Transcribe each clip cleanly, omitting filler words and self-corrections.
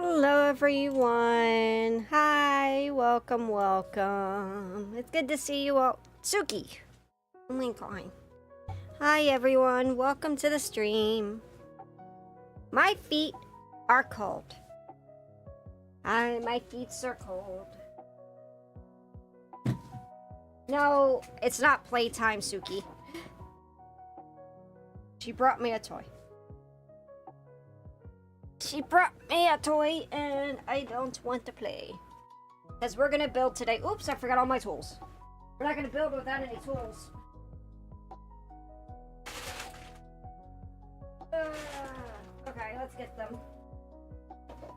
Hello everyone. Hi, welcome, welcome. It's good to see you all. Suki. Oh my god. Hi everyone, welcome to the stream. My feet are cold. My feet are cold. No, it's not playtime, Suki. She brought me a toy. She brought me a toy and I don't want to play. Because we're gonna build today. Oops, I forgot all my tools. We're not gonna build without any tools. Okay, let's get them.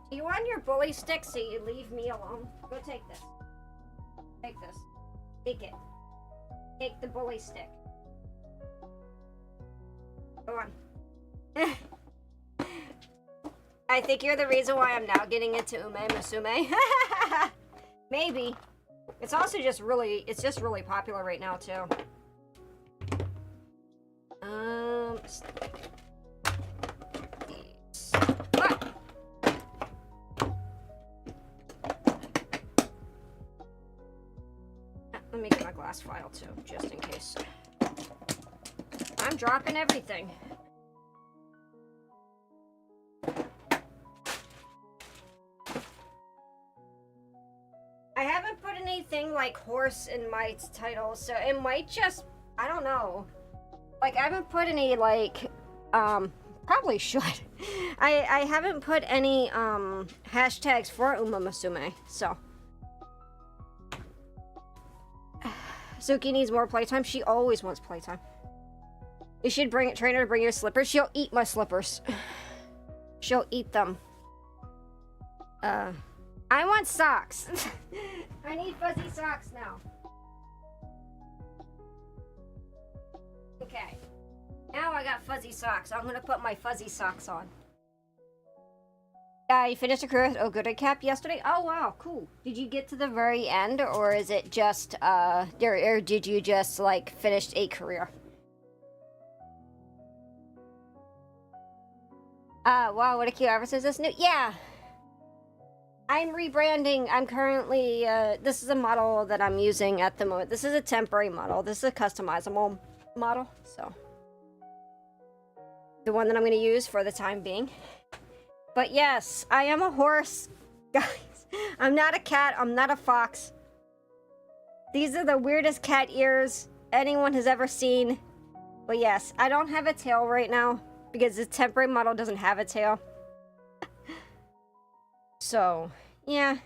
Do you want your bully stick so you leave me alone? Go take this. Take this. Take it. Take the bully stick. Go on. I think you're the reason why I'm now getting into Ume Musume. Maybe. It's also just really, it's just really popular right now too. What? Let me get my glass file too, just in case. I'm dropping everything. I haven't put anything like horse in my title, so it might just, I don't know. Like, I haven't put any, like, probably should. I haven't put any, hashtags for Uma Musume, so. Suki needs more playtime. She always wants playtime. You should train her to bring your slippers. She'll eat my slippers. She'll eat them. I want socks. I need fuzzy socks now. Okay. Now I got fuzzy socks. I'm gonna put my fuzzy socks on. You finished a career Oh Good Cap yesterday? Oh wow, cool. Did you get to the very end, or is it just, or did you just, like, finish a career? Wow, what a cute avatar. Is this new? Yeah! I'm rebranding. I'm currently, this is a model that I'm using at the moment. This is a temporary model. This is a customizable model, so. The one that I'm going to use for the time being. But yes, I am a horse, guys. I'm not a cat. I'm not a fox. These are the weirdest cat ears anyone has ever seen. But yes, I don't have a tail right now because the temporary model doesn't have a tail. So, yeah.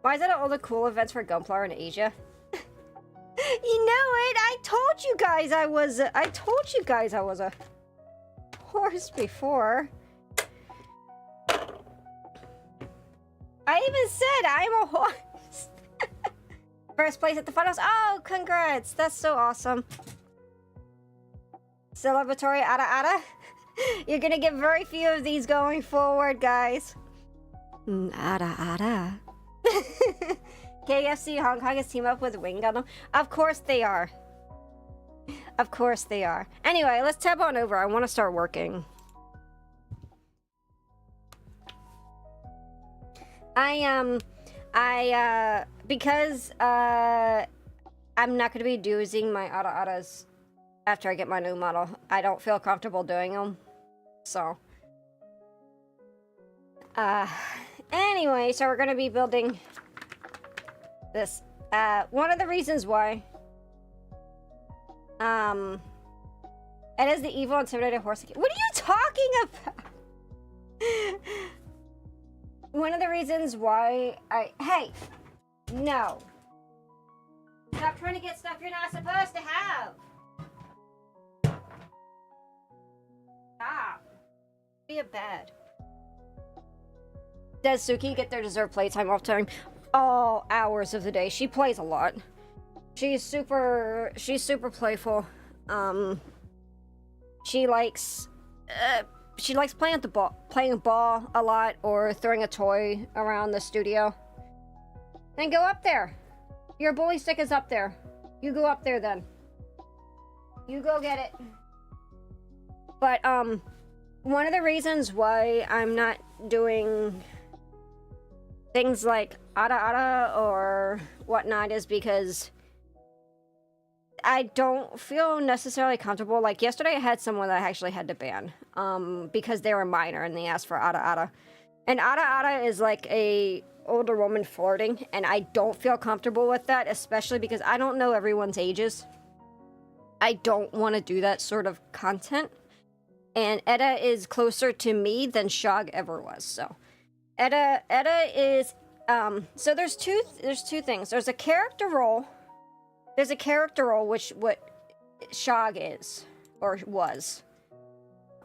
Why is that all the cool events for Gunpla are in Asia? You know it! I told you guys I was a horse before. I even said I'm a horse. First place at the finals. Oh, congrats! That's so awesome. Celebratory Ada Ada. You're gonna get very few of these going forward, guys. Ada Ada. KFC Hong Kong is team up with Wing Gundam. Of course they are. Of course they are. Anyway, let's tab on over. I want to start working. Because I'm not going to be using my Ada Adas after I get my new model. I don't feel comfortable doing them. So. Anyway, so we're going to be building this. One of the reasons why. It is the evil intimidated horse. What are you talking about? One of the reasons why hey, no. Stop trying to get stuff you're not supposed to have. Stop. Be a bad. Does Suki get their deserved playtime off time? All hours of the day. She plays a lot. She's super playful. She likes playing ball a lot, or throwing a toy around the studio. Then go up there. Your bully stick is up there. You go up there then. You go get it. But one of the reasons why I'm not doing things like Ada or whatnot is because I don't feel necessarily comfortable. Like yesterday I had someone that I actually had to ban because they were a minor and they asked for Ada. And Ada is like a older woman flirting, and I don't feel comfortable with that, especially because I don't know everyone's ages. I don't want to do that sort of content. And Edda is closer to me than Shog ever was. So Edda is so there's two things. There's a character role. There's a character role, which what Shog is or was.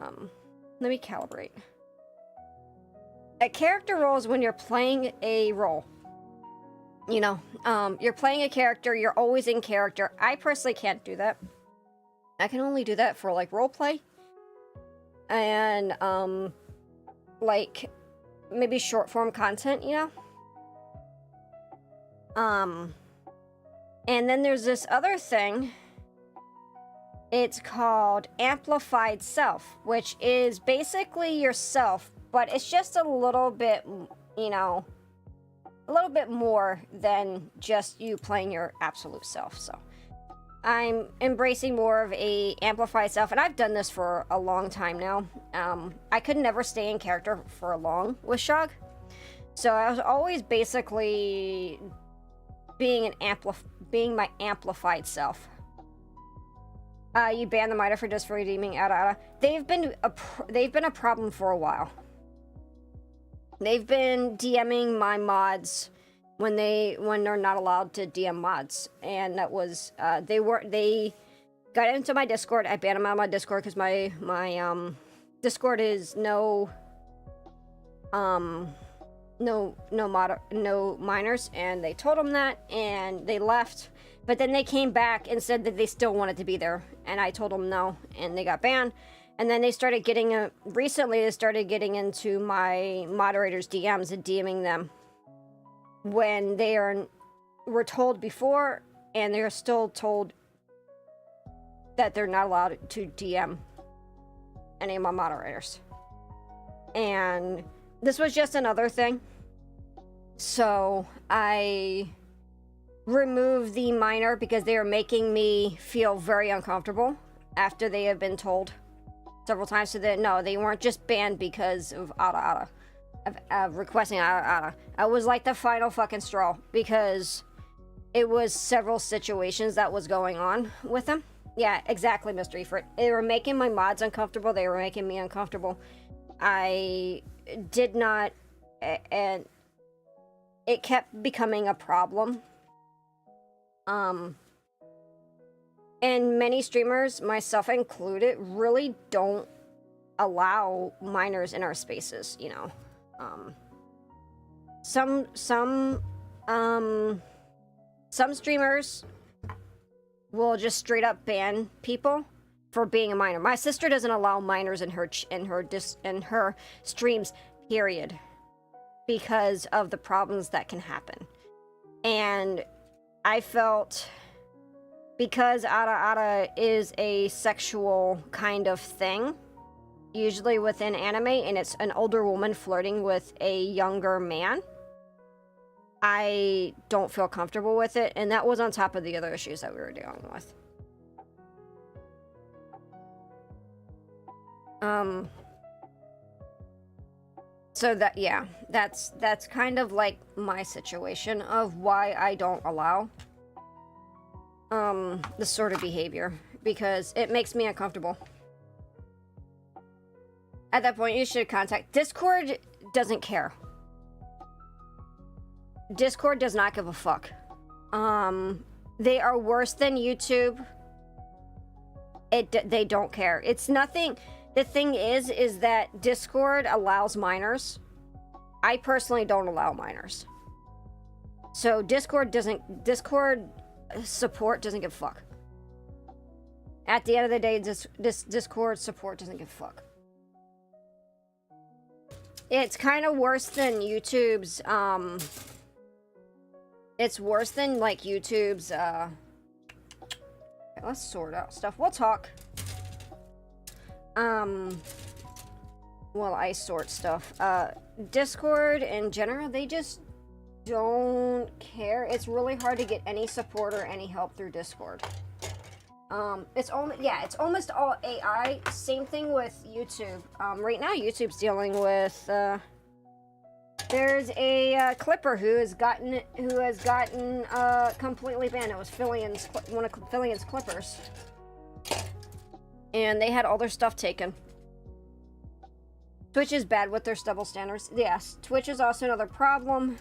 Let me calibrate. A character role is when you're playing a role. You know, you're playing a character, you're always in character. I personally can't do that. I can only do that for like role play and like maybe short form content, you know. And then there's this other thing. It's called amplified self, which is basically yourself, but it's just a little bit, you know, a little bit more than just you playing your absolute self. So I'm embracing more of a amplified self, and I've done this for a long time now. I could never stay in character for long with Shog, so I was always basically being my amplified self. You ban the minor for just redeeming Ada. They've been a problem for a while. They've been DMing my mods when they're not allowed to DM mods, and that was they got into my Discord. I banned them out of my Discord because my Discord is no minors, and they told them that, and they left. But then they came back and said that they still wanted to be there, and I told them no, and they got banned. And then they started getting recently they started getting into my moderators' DMs and DMing them when they were told before, and they're still told that they're not allowed to DM any of my moderators. And this was just another thing. So I removed the minor because they were making me feel very uncomfortable after they have been told several times. So that no, they weren't just banned because of Ada. Of requesting Ada. I was like the final fucking straw because it was several situations that was going on with them. Yeah, exactly, Mr. Efert. They were making my mods uncomfortable. They were making me uncomfortable. I did not, and it kept becoming a problem. And many streamers, myself included, really don't allow minors in our spaces, you know. Some streamers will just straight up ban people for being a minor. My sister doesn't allow minors in her streams, period, because of the problems that can happen. And I felt, because Ada is a sexual kind of thing, usually within anime, and it's an older woman flirting with a younger man, I don't feel comfortable with it, and that was on top of the other issues that we were dealing with. So that, yeah, that's kind of like my situation of why I don't allow this sort of behavior, because it makes me uncomfortable. At that point, you should contact Discord. Doesn't care. Discord does not give a fuck. They are worse than YouTube. They don't care. It's nothing. The thing is that Discord allows minors. I personally don't allow minors. So Discord support doesn't give a fuck. At the end of the day, Discord support doesn't give a fuck. It's kind of worse than YouTube's, it's worse than like YouTube's, okay, let's sort out stuff. We'll talk. while I sort stuff. Discord in general, they just don't care. It's really hard to get any support or any help through Discord. It's almost all AI. Same thing with YouTube. Right now YouTube's dealing with there's a clipper who has gotten completely banned. It was one of Fillian's clippers, and they had all their stuff taken. Twitch is bad with their double standards. Yes, Twitch is also another problem.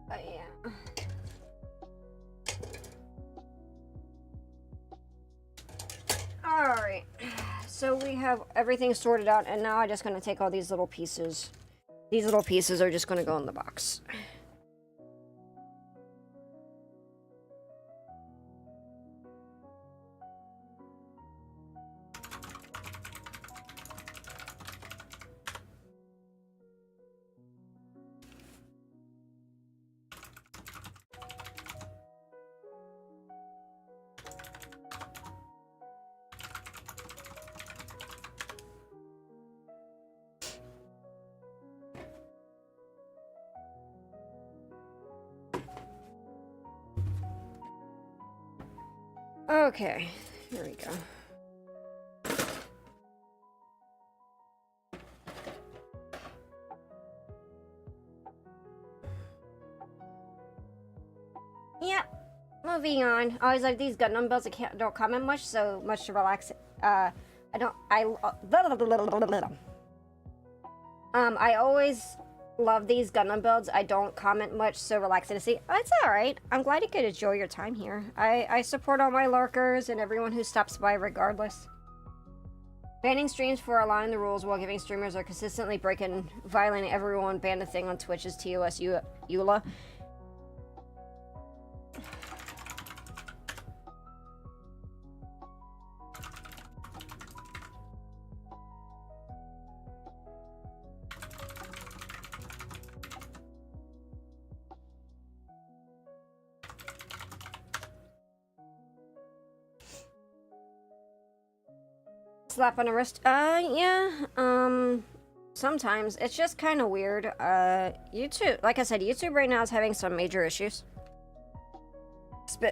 Yeah. Alright. So we have everything sorted out, and now I'm just going to take all these little pieces. These little pieces are just going to go in the box. Okay, here we go. Yep, moving on. I always like these Gundam builds. I don't comment much, so much to relax. I always love these Gundam builds. I don't comment much, so relaxing to see. Oh, it's alright. I'm glad you could enjoy your time here. I support all my lurkers and everyone who stops by regardless. Banning streams for allowing the rules while giving streamers are consistently breaking, violating everyone banned a thing on Twitch's TOS EULA. Slap on the wrist? Yeah, sometimes. It's just kind of weird. YouTube, like I said, YouTube right now is having some major issues.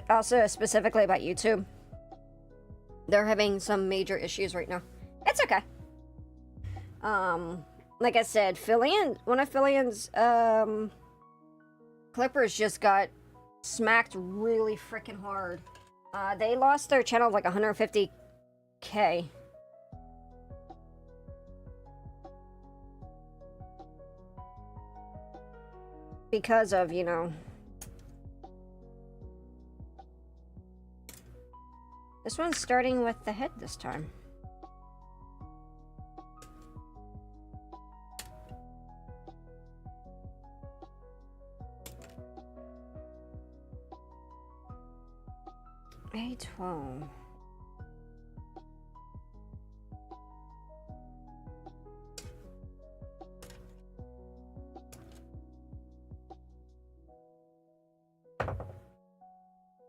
Also, specifically about YouTube. They're having some major issues right now. It's okay. Like I said, one of Fillian's, clippers just got smacked really freaking hard. They lost their channel like 150K. Because of, you know... This one's starting with the head this time. A12.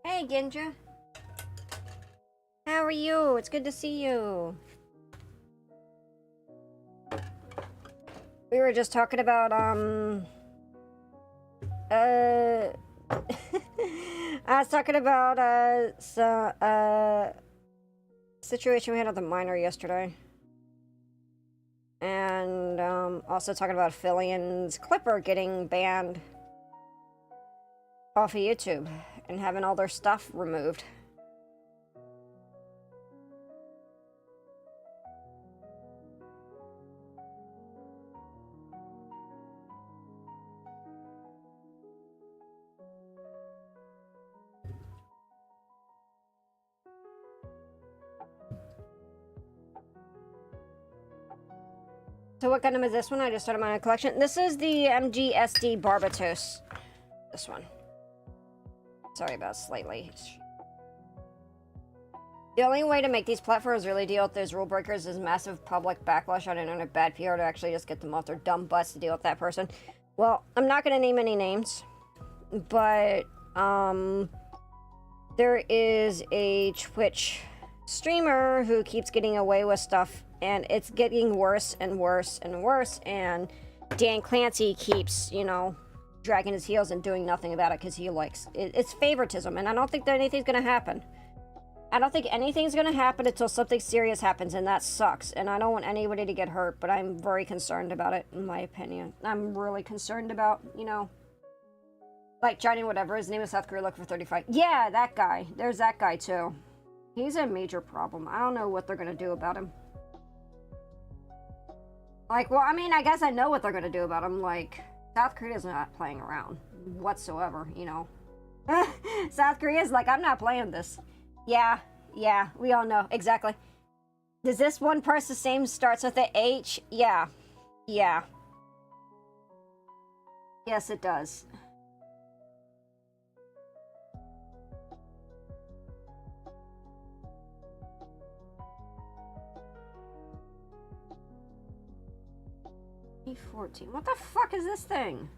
Hey, Gendra. How are you? It's good to see you. We were just talking about, I was talking about, situation we had at the miner yesterday. And, also talking about Fillian's clipper getting banned off of YouTube and having all their stuff removed. So what Gundam is this one? I just started my own collection. This is the MGSD Barbatos. This one. Sorry about slightly. The only way to make these platforms really deal with those rule breakers is massive public backlash on internet, bad PR to actually just get them off their dumb butts to deal with that person. Well, I'm not going to name any names, but there is a Twitch streamer who keeps getting away with stuff, and it's getting worse and worse and worse, and Dan Clancy keeps, you know, dragging his heels and doing nothing about it because he likes it. It's favoritism, and I don't think that anything's going to happen. I don't think anything's going to happen until something serious happens, and that sucks. And I don't want anybody to get hurt, but I'm very concerned about it, in my opinion. I'm really concerned about, you know, like Johnny whatever, his name is South Korea looking for 35. Yeah, that guy. There's that guy, too. He's a major problem. I don't know what they're going to do about him. Like, well, I mean, I guess I know what they're going to do about him. Like, South Korea's not playing around whatsoever, you know. South Korea's like, I'm not playing this. Yeah, we all know. Exactly. Does this one person's name starts with a H? Yeah. Yes, it does. E14. What the fuck is this thing?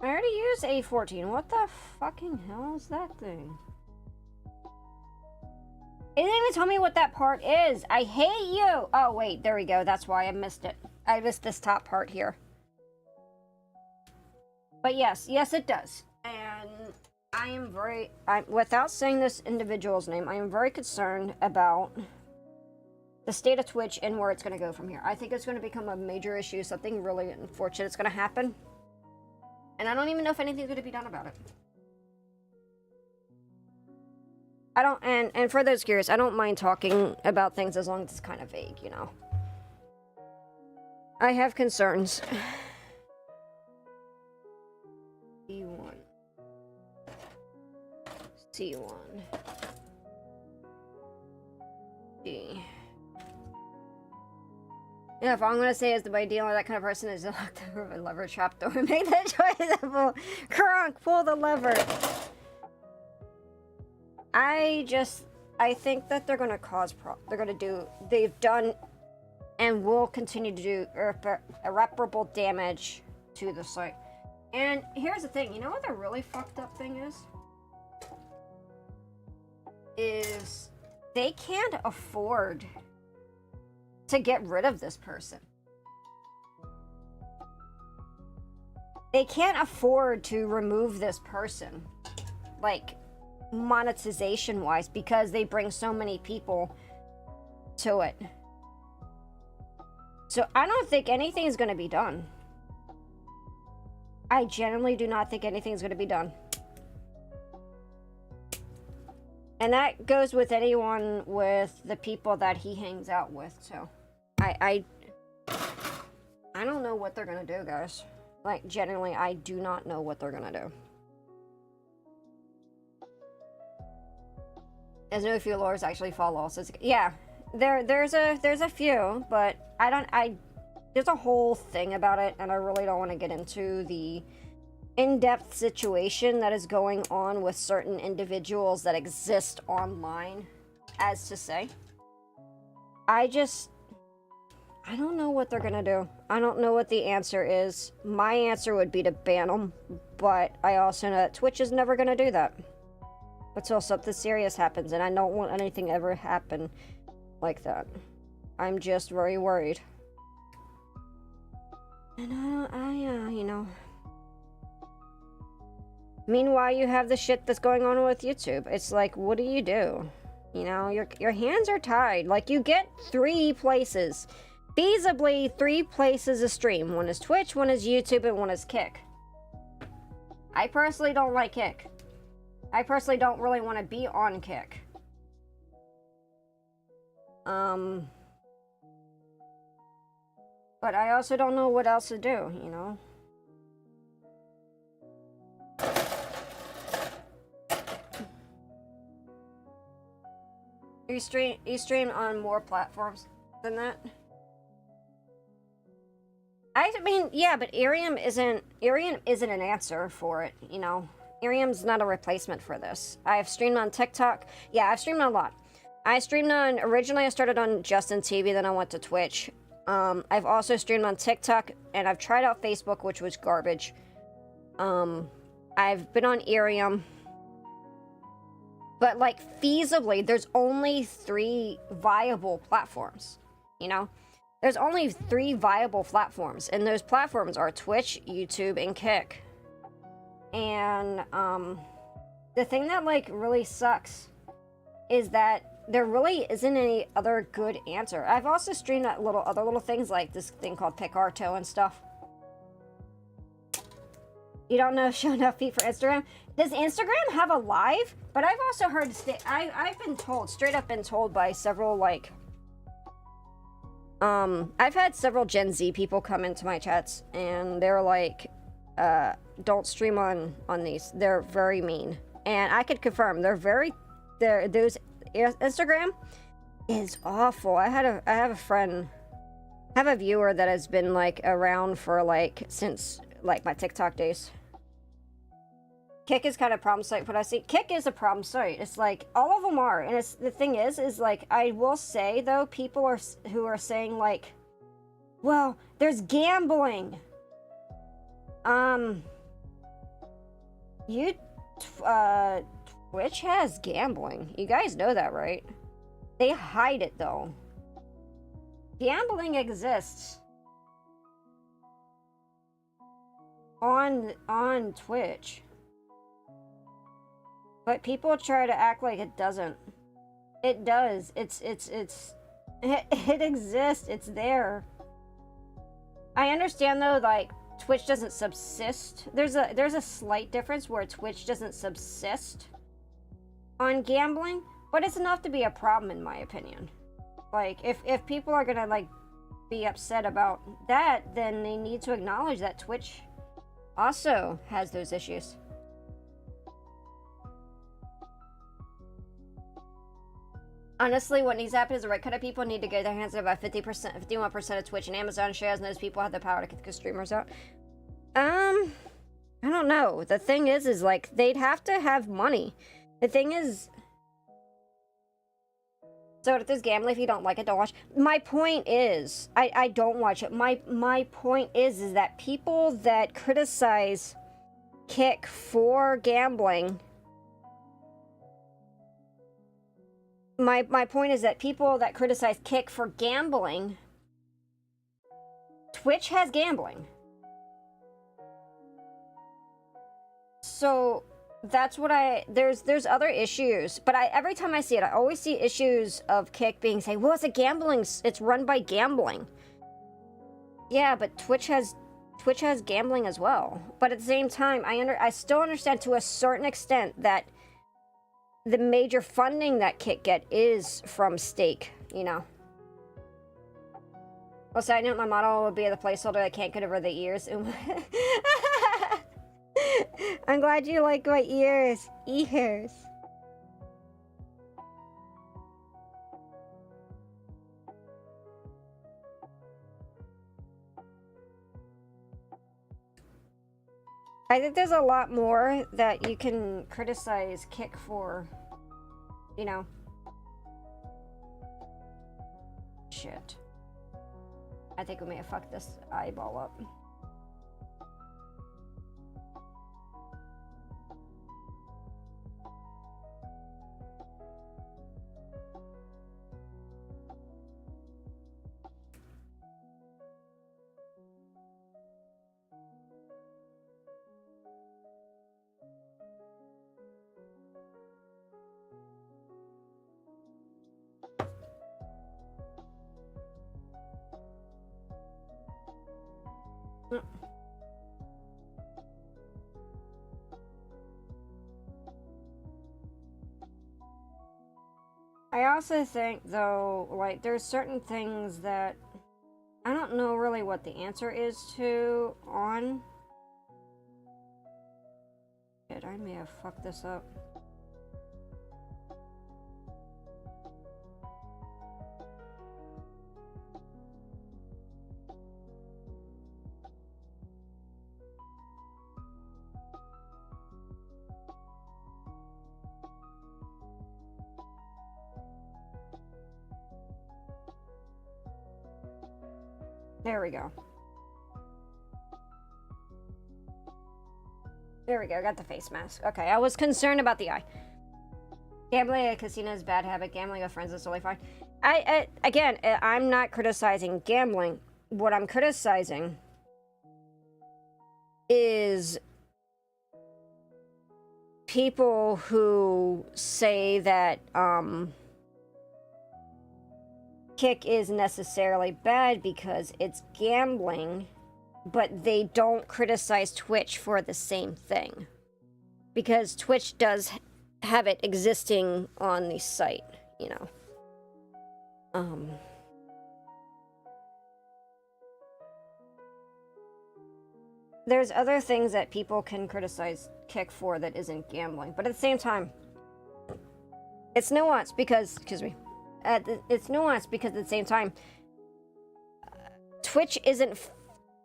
I already used A14. What the fucking hell is that thing? It didn't even tell me what that part is. I hate you. Oh, wait. There we go. That's why I missed it. I missed this top part here. But yes, it does. And I am without saying this individual's name, I am very concerned about the state of Twitch and where it's going to go from here. I think it's going to become a major issue. Something really unfortunate is going to happen. And I don't even know if anything's going to be done about it. I don't, and for those curious, I don't mind talking about things as long as it's kind of vague, you know. I have concerns. C1. C1. D. Yeah, if all I'm gonna say is that by dealing with that kind of person is lock the lever trapdoor and make that choice. Crunk, pull the lever. I think that they're gonna cause they've done and will continue to do irreparable damage to the site. And here's the thing, you know what the really fucked up thing is? Is they can't afford to get rid of this person. They can't afford to remove this person, like monetization wise, because they bring so many people to it. So I don't think anything is going to be done. I genuinely do not think anything's going to be done. And that goes with anyone with the people that he hangs out with, so I don't know what they're gonna do, guys. Like, genuinely, I do not know what they're gonna do. As no few lores actually follow, so yeah, there's a few, but there's a whole thing about it, and I really don't want to get into the in-depth situation that is going on with certain individuals that exist online, as to say. I don't know what they're gonna do. I don't know what the answer is. My answer would be to ban them, but I also know that Twitch is never gonna do that until something serious happens, and I don't want anything to ever happen like that. I'm just very worried. And you know. Meanwhile, you have the shit that's going on with YouTube. It's like, what do? You know, your hands are tied. Like, you get 3 places. Feasibly, 3 places to stream. One is Twitch, one is YouTube, and one is Kick. I personally don't like Kick. I personally don't really want to be on Kick. But I also don't know what else to do, you know? You stream on more platforms than that? I mean, yeah, but Irium isn't an answer for it, you know. Irium's not a replacement for this. I've streamed on TikTok. Yeah, I've streamed on a lot. I streamed on, originally I started on Justin TV, then I went to Twitch. I've also streamed on TikTok, and I've tried out Facebook, which was garbage. I've been on Irium. But, like, feasibly, there's only 3 viable platforms, you know? There's only 3 viable platforms, and those platforms are Twitch, YouTube, and Kick. And, the thing that, like, really sucks is that there really isn't any other good answer. I've also streamed at other little things, like this thing called Picarto and stuff. You don't know show enough feet for Instagram? Does Instagram have a live? But I've also heard, I've been told, straight up been told by several, like, I've had several Gen Z people come into my chats, and they're like, don't stream on these. They're very mean. And I could confirm, those Instagram is awful. I have a friend, I have a viewer that has been, like, around for, like, since, like, my TikTok days. Kick is kind of a problem site, but I see Kick is a problem site. It's like, all of them are, and it's, the thing is like, I will say, though, people who are saying, like, well, there's gambling. Twitch has gambling. You guys know that, right? They hide it, though. Gambling exists on Twitch. But people try to act like it doesn't. It does. It exists. It's there. I understand, though, like, Twitch doesn't subsist. There's a slight difference where Twitch doesn't subsist on gambling, but it's enough to be a problem, in my opinion. Like, if people are gonna, like, be upset about that, then they need to acknowledge that Twitch also has those issues. Honestly, what needs to happen is the right kind of people need to get their hands on about 50%, 51% of Twitch and Amazon shares, and those people have the power to kick the streamers out. I don't know. The thing is like, they'd have to have money. The thing is, so if there's gambling, if you don't like it, don't watch. My point is, I don't watch it. My point is that people that criticize Kick for gambling, my point is that people that criticize Kick for gambling, Twitch has gambling. So that's what there's other issues, but every time I see it, I always see issues of Kick being saying, well, it's a gambling, it's run by gambling. Yeah, but Twitch has gambling as well. But at the same time, I still understand to a certain extent that the major funding that Kick get is from stake, you know. Well, side note, my model would be the placeholder I can't get over the ears. I'm glad you like my ears. Ears. I think there's a lot more that you can criticize Kick for, you know. Shit. I think we may have fucked this eyeball up. I also think, though, like, there's certain things that I don't know really what the answer is to on... Shit, I may have fucked this up. There we go. There we go, got the face mask. Okay, I was concerned about the eye. Gambling at a casino is a bad habit. Gambling with friends is totally fine. Again, I'm not criticizing gambling. What I'm criticizing is people who say that, kick is necessarily bad because it's gambling, but they don't criticize Twitch for the same thing. Because Twitch does have it existing on the site, you know. There's other things that people can criticize Kick for that isn't gambling, but at the same time, it's nuanced because, excuse me, it's nuanced because at the same time, Twitch isn't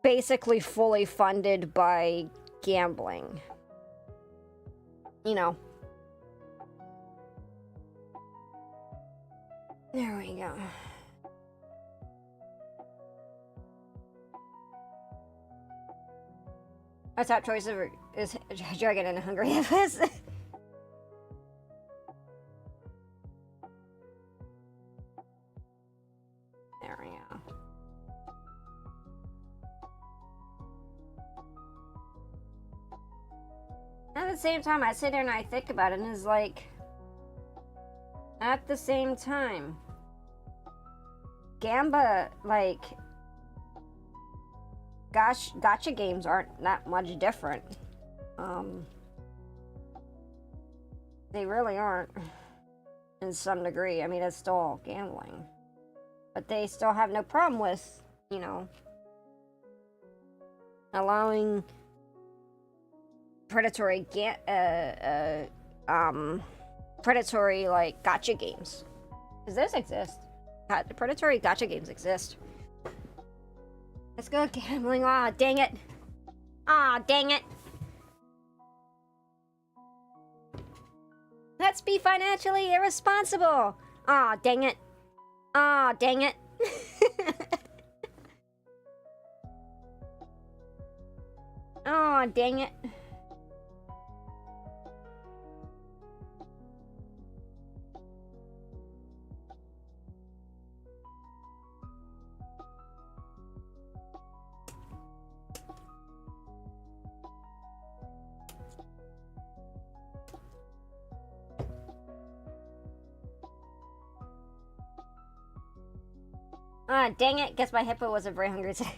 basically fully funded by gambling. You know. There we go. My top choice is Dragon and Hungry Hippos. There we go. At the same time, I sit there and I think about it, and it's like, at the same time, Gamba, like, gotcha games aren't that much different. They really aren't, in some degree. I mean, it's still gambling. But they still have no problem with, you know, allowing predatory, predatory, like, gotcha games. Because those exist. The predatory gotcha games exist. Let's go gambling. Aw, dang it. Aw, dang it. Let's be financially irresponsible. Aw, dang it. Aw, dang it. Aw, dang it. Ah, dang it. Guess my hippo wasn't very hungry today.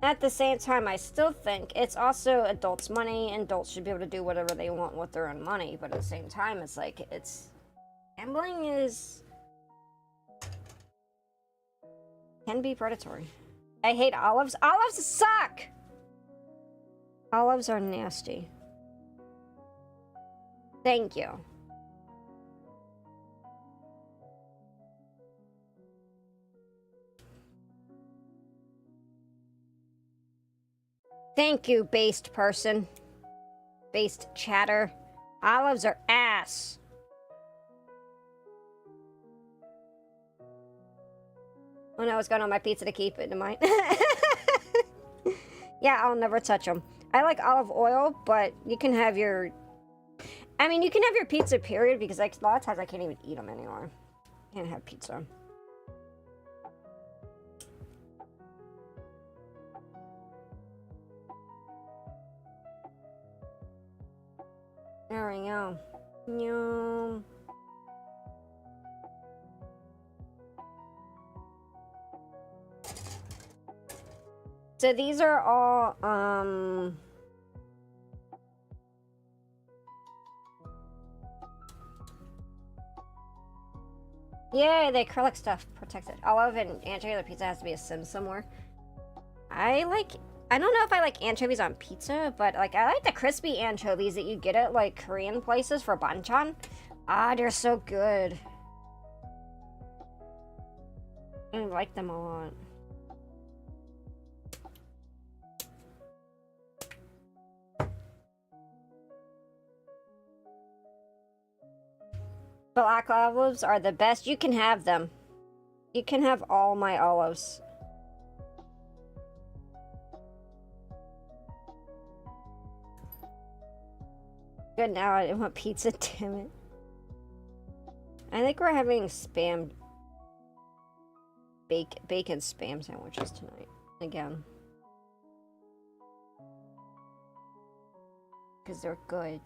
At the same time, I still think it's also adults' money, and adults should be able to do whatever they want with their own money, but at the same time, it's like, gambling can be predatory. I hate olives. Olives suck! Olives are nasty. Thank you. Thank you, based person. Based chatter. Olives are ass. Oh no, what's going on my pizza to keep it in mind? Yeah, I'll never touch them. I like olive oil, but you can have your... I mean, you can have your pizza, period, because like, a lot of times I can't even eat them anymore. Can't have pizza. There we go. Yum. So these are all, yay, the acrylic stuff protected. Olive and anchovy, the pizza has to be a sim somewhere. I don't know if I like anchovies on pizza, but like I like the crispy anchovies that you get at like Korean places for banchan. Ah, they're so good. I like them a lot. Black olives are the best. You can have them. You can have all my olives. Good now, I want pizza, damn it. I think we're having spam... bacon spam sandwiches tonight. Again. Because they're good.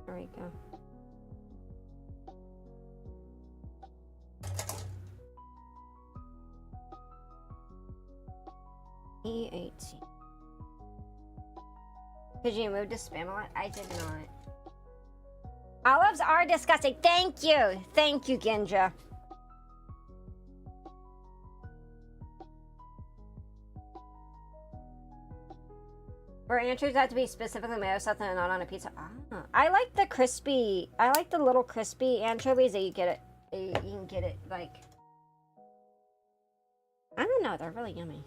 There we go. E18. Could you move to spam a lot? I did not. Olives are disgusting. Thank you. Thank you, Ginja. For anchovies have to be specifically mayo sauce and not on a pizza. Ah, I like the crispy. I like the little crispy anchovies that you get it. You can get it like. I don't know. They're really yummy.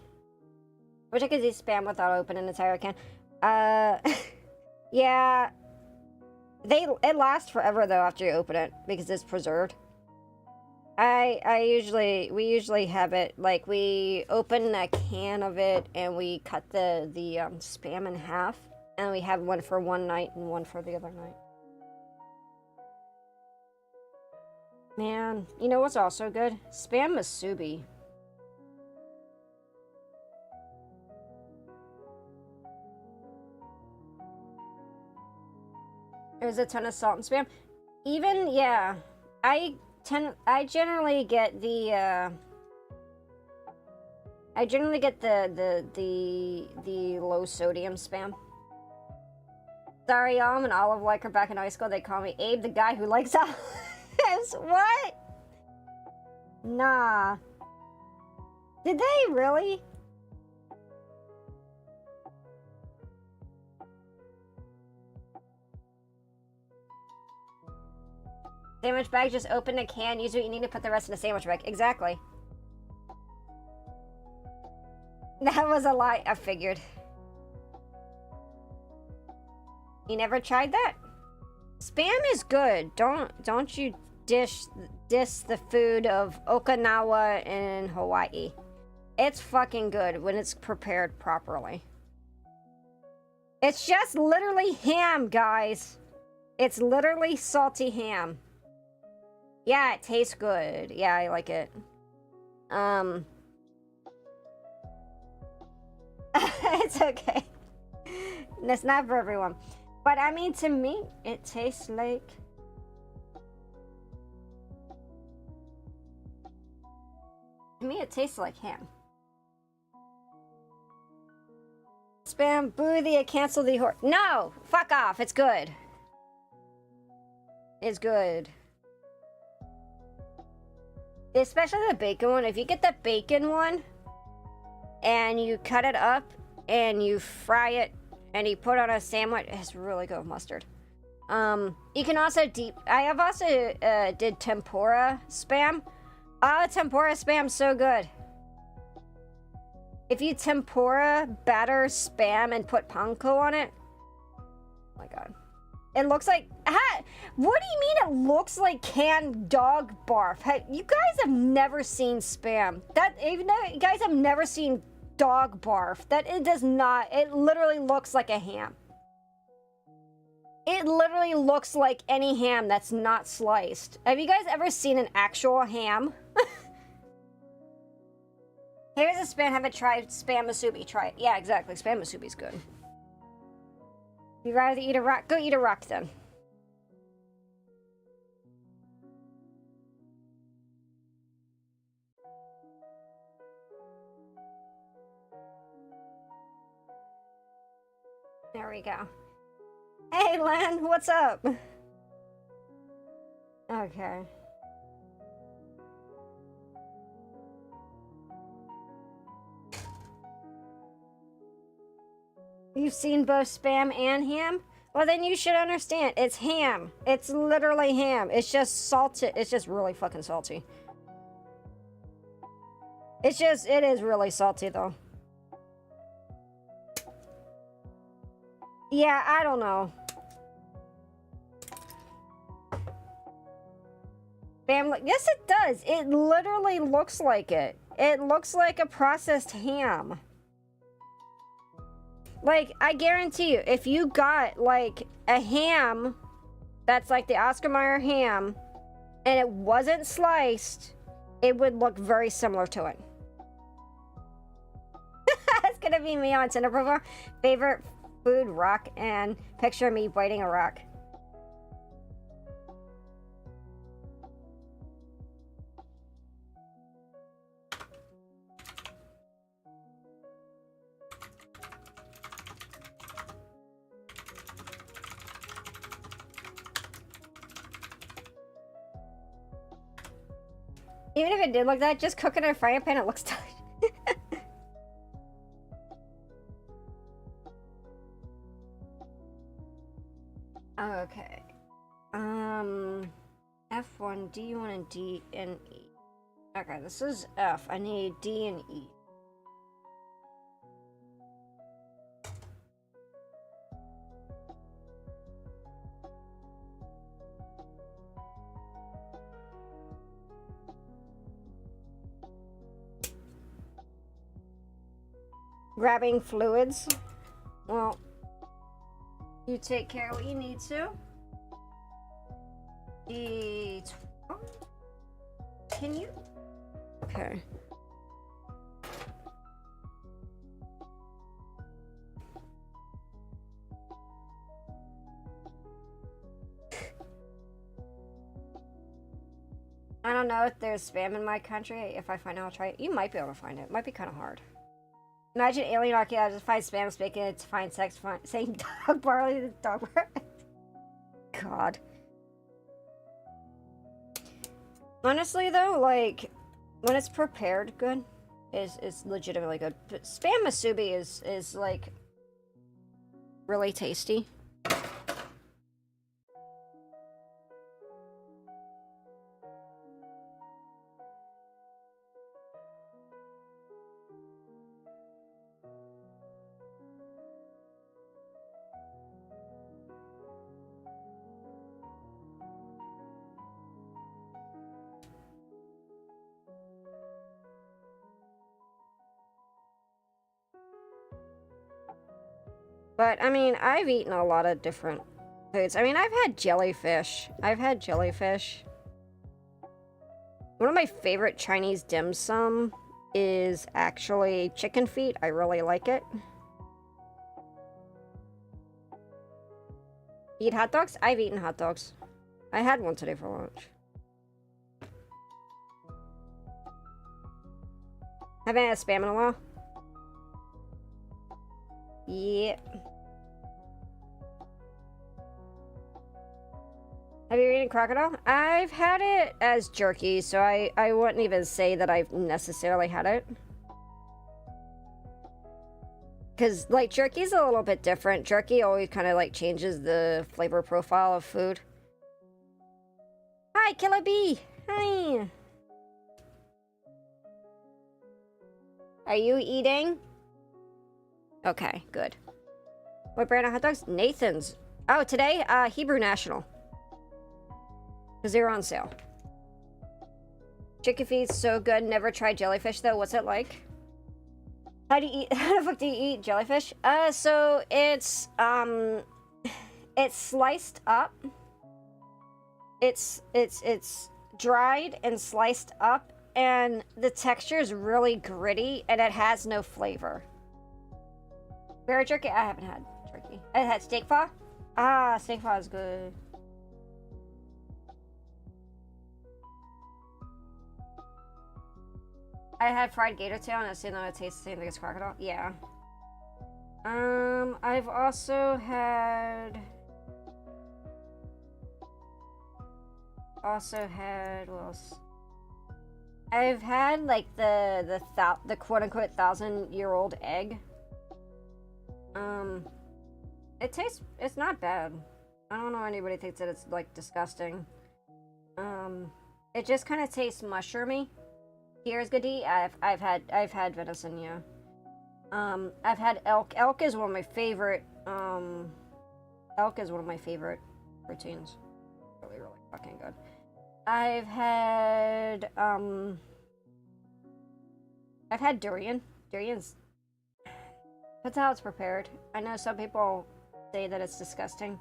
Wish I could do spam without opening an entire can. Yeah. It lasts forever though after you open it because it's preserved. We usually have it like we open a can of it and we cut the spam in half and we have one for one night and one for the other night. Man, you know what's also good? Spam musubi. There's a ton of salt and spam. Even yeah, I generally get the the low sodium spam. Sorry, y'all, I'm an olive liker back in high school. They call me Abe, the guy who likes olives. What? Nah. Did they really? Sandwich bag, just open a can, use what you need to put the rest in a sandwich bag. Exactly. That was a lie, I figured. You never tried that? Spam is good. Don't you diss the food of Okinawa and Hawaii. It's fucking good when it's prepared properly. It's just literally ham, guys. It's literally salty ham. Yeah, it tastes good. Yeah, I like it. It's okay. It's not for everyone. But I mean, to me, it tastes like... To me, it tastes like ham. Spam, boo the, cancel the horse. No! Fuck off, it's good. It's good. Especially the bacon one. If you get the bacon one and you cut it up and you fry it and you put it on a sandwich, it's really good with mustard. You can also I have also did tempura spam. Oh, tempura spam's so good. If you tempura batter spam and put panko on it, oh my god. It looks like... What do you mean it looks like canned dog barf? Hey, you guys have never seen spam. Even though you guys have never seen dog barf, it does not... It literally looks like a ham. It literally looks like any ham that's not sliced. Have you guys ever seen an actual ham? Here's a spam. Haven't tried spam musubi. Try it. Yeah, exactly. Spam musubi's good. You'd rather eat a rock? Go eat a rock then. There we go. Hey, Len, what's up? Okay. You've seen both spam and ham? Well, then you should understand. It's ham. It's literally ham. It's just salted. It's just really fucking salty. It is really salty, though. Yeah, I don't know. Family. Yes, it does. It literally looks like it. It looks like a processed ham. Like, I guarantee you, if you got, like, a ham that's like the Oscar Mayer ham, and it wasn't sliced, it would look very similar to it. It's gonna be me on Tinder profile. Favorite food, rock, and picture me biting a rock. Even if it did look that, just cook it in a frying pan, it looks tight. Okay. F1, D1, and D and E. Okay, this is F. I need D and E. Grabbing fluids. Well, you take care of what you need to. D12. Can you? Okay. I don't know if there's spam in my country. If I find it, I'll try it. You might be able to find it. It might be kind of hard. Imagine alien archaeologists find spam speaking it to find sex, saying dog barley to dog barley. God. Honestly, though, like, when it's prepared good, is legitimately good. But spam musubi is like really tasty. But, I mean, I've eaten a lot of different foods. I mean, I've had jellyfish. One of my favorite Chinese dim sum is actually chicken feet. I really like it. Eat hot dogs? I've eaten hot dogs. I had one today for lunch. Haven't had spam in a while. Yep. Have you eaten crocodile? I've had it as jerky, so I wouldn't even say that I've necessarily had it. Because, like, jerky's a little bit different. Jerky always kind of, like, changes the flavor profile of food. Hi, Killer Bee! Hi! Are you eating? Okay, good. What brand of hot dogs? Nathan's. Oh, today, Hebrew National. Because they were on sale. Chicken feet's so good. Never tried jellyfish, though. What's it like? How do you eat? How the fuck do you eat jellyfish? So it's sliced up. It's dried and sliced up, and the texture is really gritty, and it has no flavor. Bear jerky? I haven't had jerky. I had steak pho. Ah, steak pho is good. I had fried gator tail, and I assume that it tastes the same thing as crocodile. Yeah. I've also had... what else? I've had, like, the quote-unquote 1,000-year-old egg. It's not bad. I don't know anybody thinks that it's, like, disgusting. It just kind of tastes mushroomy. Here's good to eat. I've had venison, yeah. I've had elk. Elk is one of my favorite, proteins. Really, really fucking good. I've had durian. Durian's, that's how it's prepared. I know some people say that it's disgusting.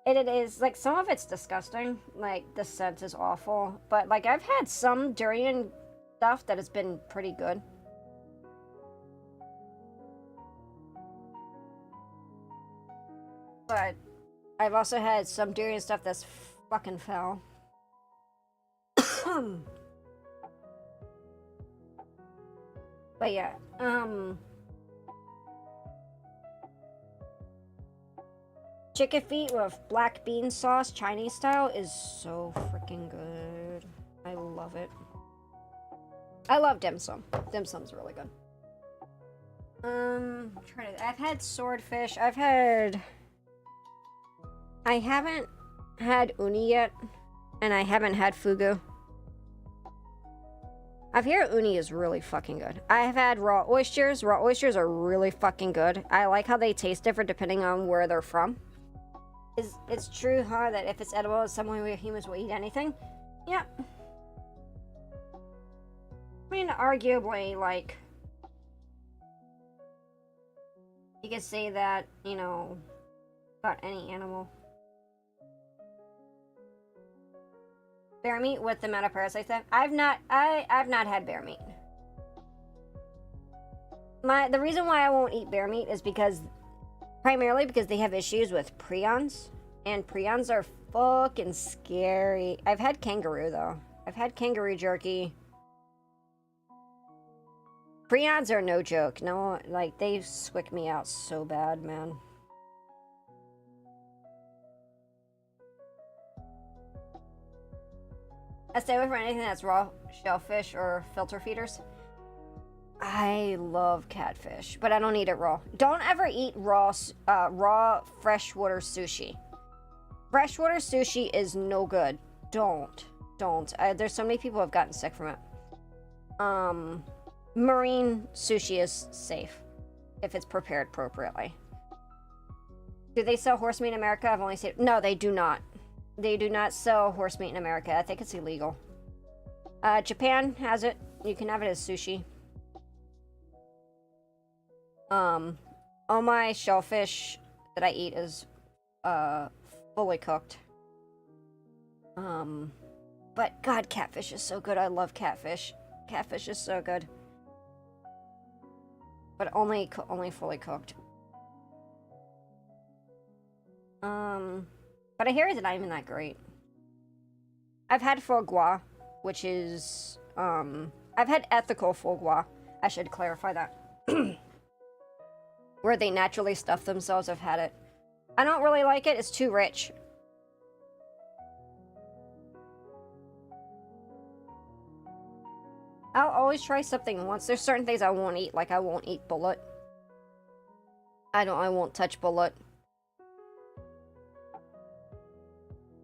It is, like, some of it's disgusting. Like, the scent is awful. But, like, I've had some durian stuff that has been pretty good. But I've also had some durian stuff that's fucking foul. But yeah, chicken feet with black bean sauce, Chinese style, is so freaking good. I love it. I love dim sum. Dim sum's really good. I've had swordfish. I haven't had uni yet, and I haven't had fugu. I've heard uni is really fucking good. I've had raw oysters. Raw oysters are really fucking good. I like how they taste different depending on where they're from. It's true, huh, that if it's edible, it's some way humans will eat anything? Yeah. I mean, arguably, like, you could say that, you know, about any animal. Bear meat with the amount of parasites that I've not had bear meat. The reason why I won't eat bear meat is primarily because they have issues with prions, and prions are fucking scary. I've had kangaroo though. I've had kangaroo jerky. Prions are no joke. No, like, they squick me out so bad, man. I stay away from anything that's raw shellfish or filter feeders. I love catfish, but I don't eat it raw. Don't ever eat raw freshwater sushi. Freshwater sushi is no good. Don't. There's so many people who have gotten sick from it. Marine sushi is safe if it's prepared appropriately. Do they sell horse meat in America? I've only seen... No, they do not. They do not sell horse meat in America. I think it's illegal. Japan has it. You can have it as sushi. All my shellfish that I eat is fully cooked. But God, catfish is so good. I love catfish. Catfish is so good. But only fully cooked. But I hear it's not even that great. I've had foie gras, which is, I've had ethical foie gras. I should clarify that. Where they naturally stuff themselves. I've had it. I don't really like it. It's too rich. I'll always try something once. There's certain things I won't eat, like I won't eat bullet. I won't touch bullet.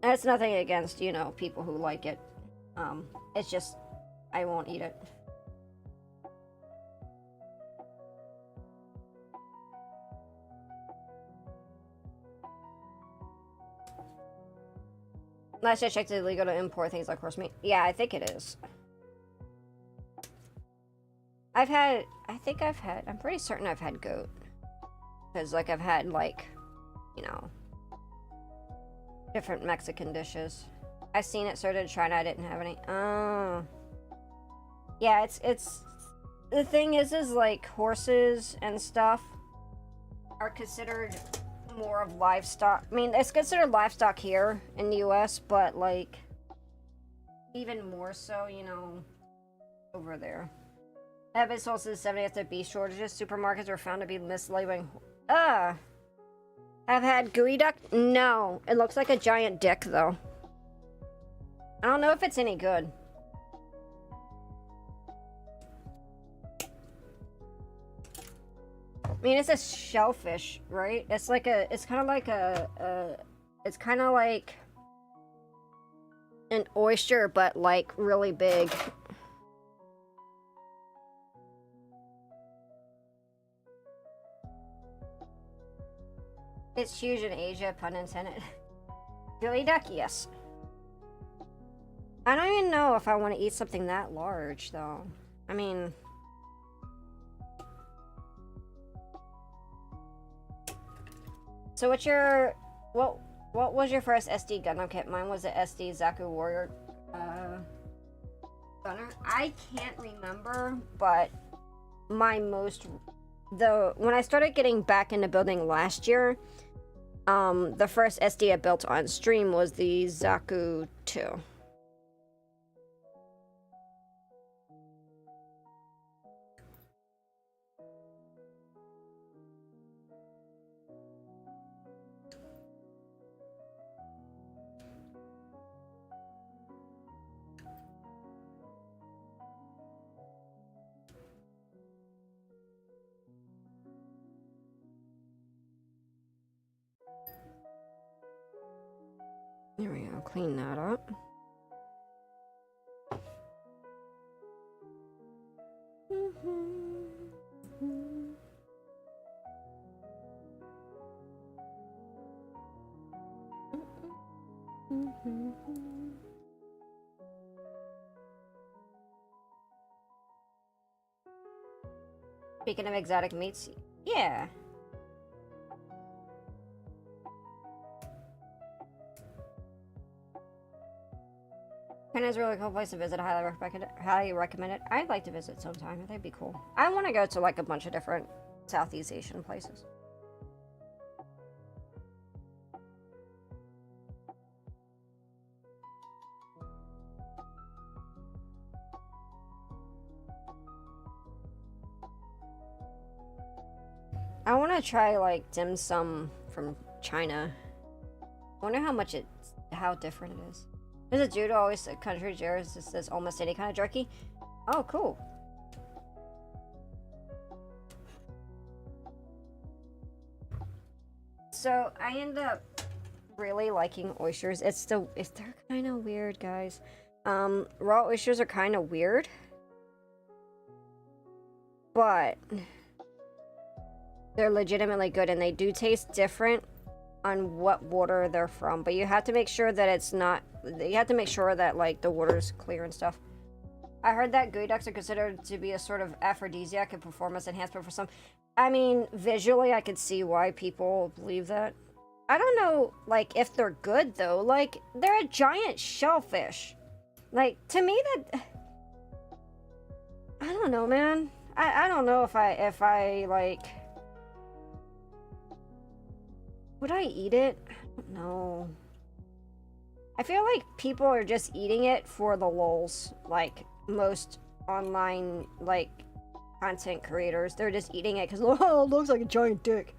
That's nothing against, you know, people who like it. It's just, I won't eat it. Last I checked, it's illegal to import things like horse meat. Yeah, I think it is. I'm pretty certain I've had goat. Because, like, I've had, like, you know, different Mexican dishes. I've seen it served in China. I didn't have any. Oh. Yeah, it's... The thing is, like, horses and stuff are considered more of livestock. I mean, it's considered livestock here in the US, but, like, even more so, you know, over there. Have been sold since the 70s after beef shortages. Supermarkets were found to be mislabeling. I've had gooey duck? No. It looks like a giant dick, though. I don't know if it's any good. I mean, it's a shellfish, right? It's like a... It's kind of like it's kind of like an oyster, but, like, really big. It's huge in Asia, pun intended. Gooey duck, yes. I don't even know if I want to eat something that large, though. I mean... So what's your... What was your first SD Gundam kit? Mine was the SD Zaku Warrior gunner. I can't remember, but my most... When I started getting back into building last year, the first SD I built on stream was the Zaku 2. There we go, clean that up. Speaking of exotic meats, yeah. China's a really cool place to visit. I highly recommend it. I'd like to visit sometime. That'd be cool. I want to go to like a bunch of different Southeast Asian places. I want to try like dim sum from China. I wonder how different it is. There's a dude who always said country jars just says almost any kind of jerky. Oh, cool. So I end up really liking oysters. They're kind of weird, guys. Raw oysters are kind of weird, but they're legitimately good, and they do taste different on what water they're from, but you have to make sure that like the water's clear and stuff. I heard that gooey ducks are considered to be a sort of aphrodisiac and performance enhancement for some. I mean, visually I could see why people believe that. I don't know, like, if they're good though. Like, they're a giant shellfish. Like, to me that... I don't know, man. I don't know if I like... Would I eat it? I don't know. I feel like people are just eating it for the lulz. Like, most online, like, content creators. They're just eating it because, oh, it looks like a giant dick.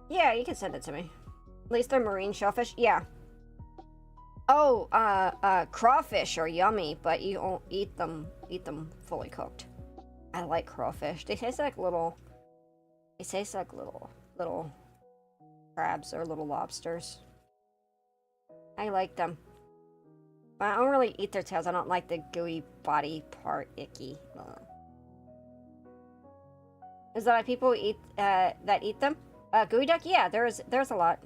Yeah, you can send it to me. At least they're marine shellfish. Yeah. Oh, crawfish are yummy, but you don't eat them fully cooked. I like crawfish. They taste like little crabs or little lobsters. I like them. But I don't really eat their tails. I don't like the gooey body part. Icky. Is that people eat that eat them? Gooey duck? Yeah, there's a lot.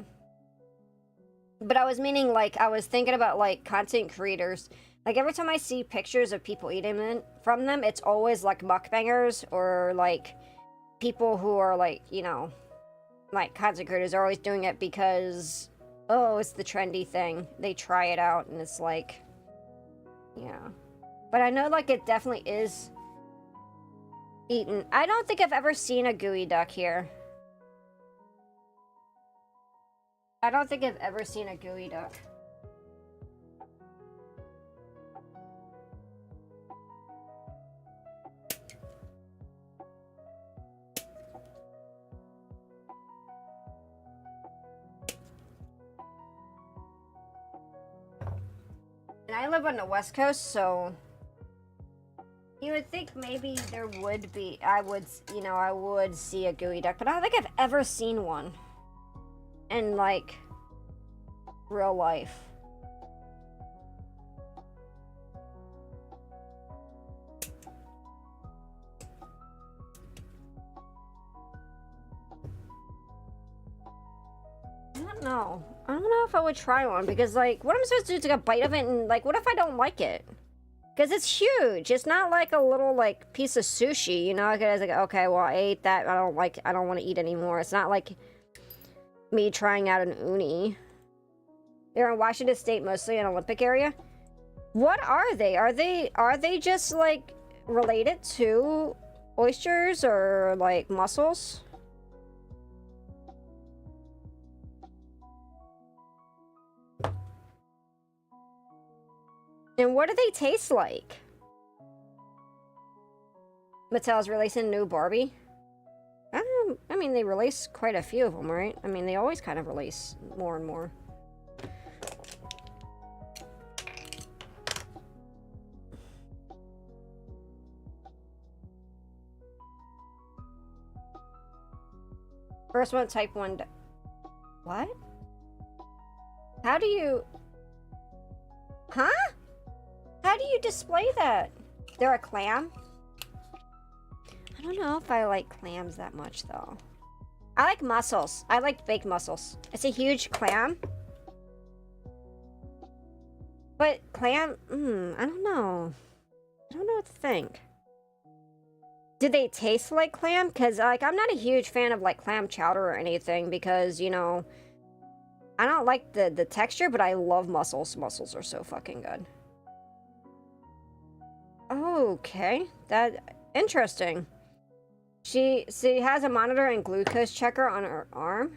But I was meaning, like, I was thinking about, like, content creators. Like, every time I see pictures of people eating from them, it's always, like, mukbangers or, like, people who are, like, you know, like, content creators are always doing it because, oh, it's the trendy thing. They try it out, and it's like, yeah. But I know, like, it definitely is eaten. I don't think I've ever seen a gooey duck here. I don't think I've ever seen a gooey duck. And I live on the West Coast, so you would think maybe there would be, I would see a gooey duck, but I don't think I've ever seen one in, like, real life. I don't know. I don't know if I would try one because, like, what am I supposed to do? Take a bite of it and, like, what if I don't like it? Because it's huge. It's not like a little, like, piece of sushi, you know? Because, like, okay, well, I ate that. I don't want to eat anymore. It's not like me trying out an uni. They're in Washington State, mostly an Olympic area. What are they? Are they just, like, related to oysters or, like, mussels? And what do they taste like? Mattel's releasing a new Barbie. I mean, they release quite a few of them, right? I mean, they always kind of release more and more. First one, type 1. What? How do you... Huh? How do you display that? They're a clam? I don't know if I like clams that much, though. I like mussels. I like baked mussels. It's a huge clam. But clam... I don't know. I don't know what to think. Do they taste like clam? Because, like, I'm not a huge fan of, like, clam chowder or anything because, you know, I don't like the texture, but I love mussels. Mussels are so fucking good. Okay. Interesting. She has a monitor and glucose checker on her arm.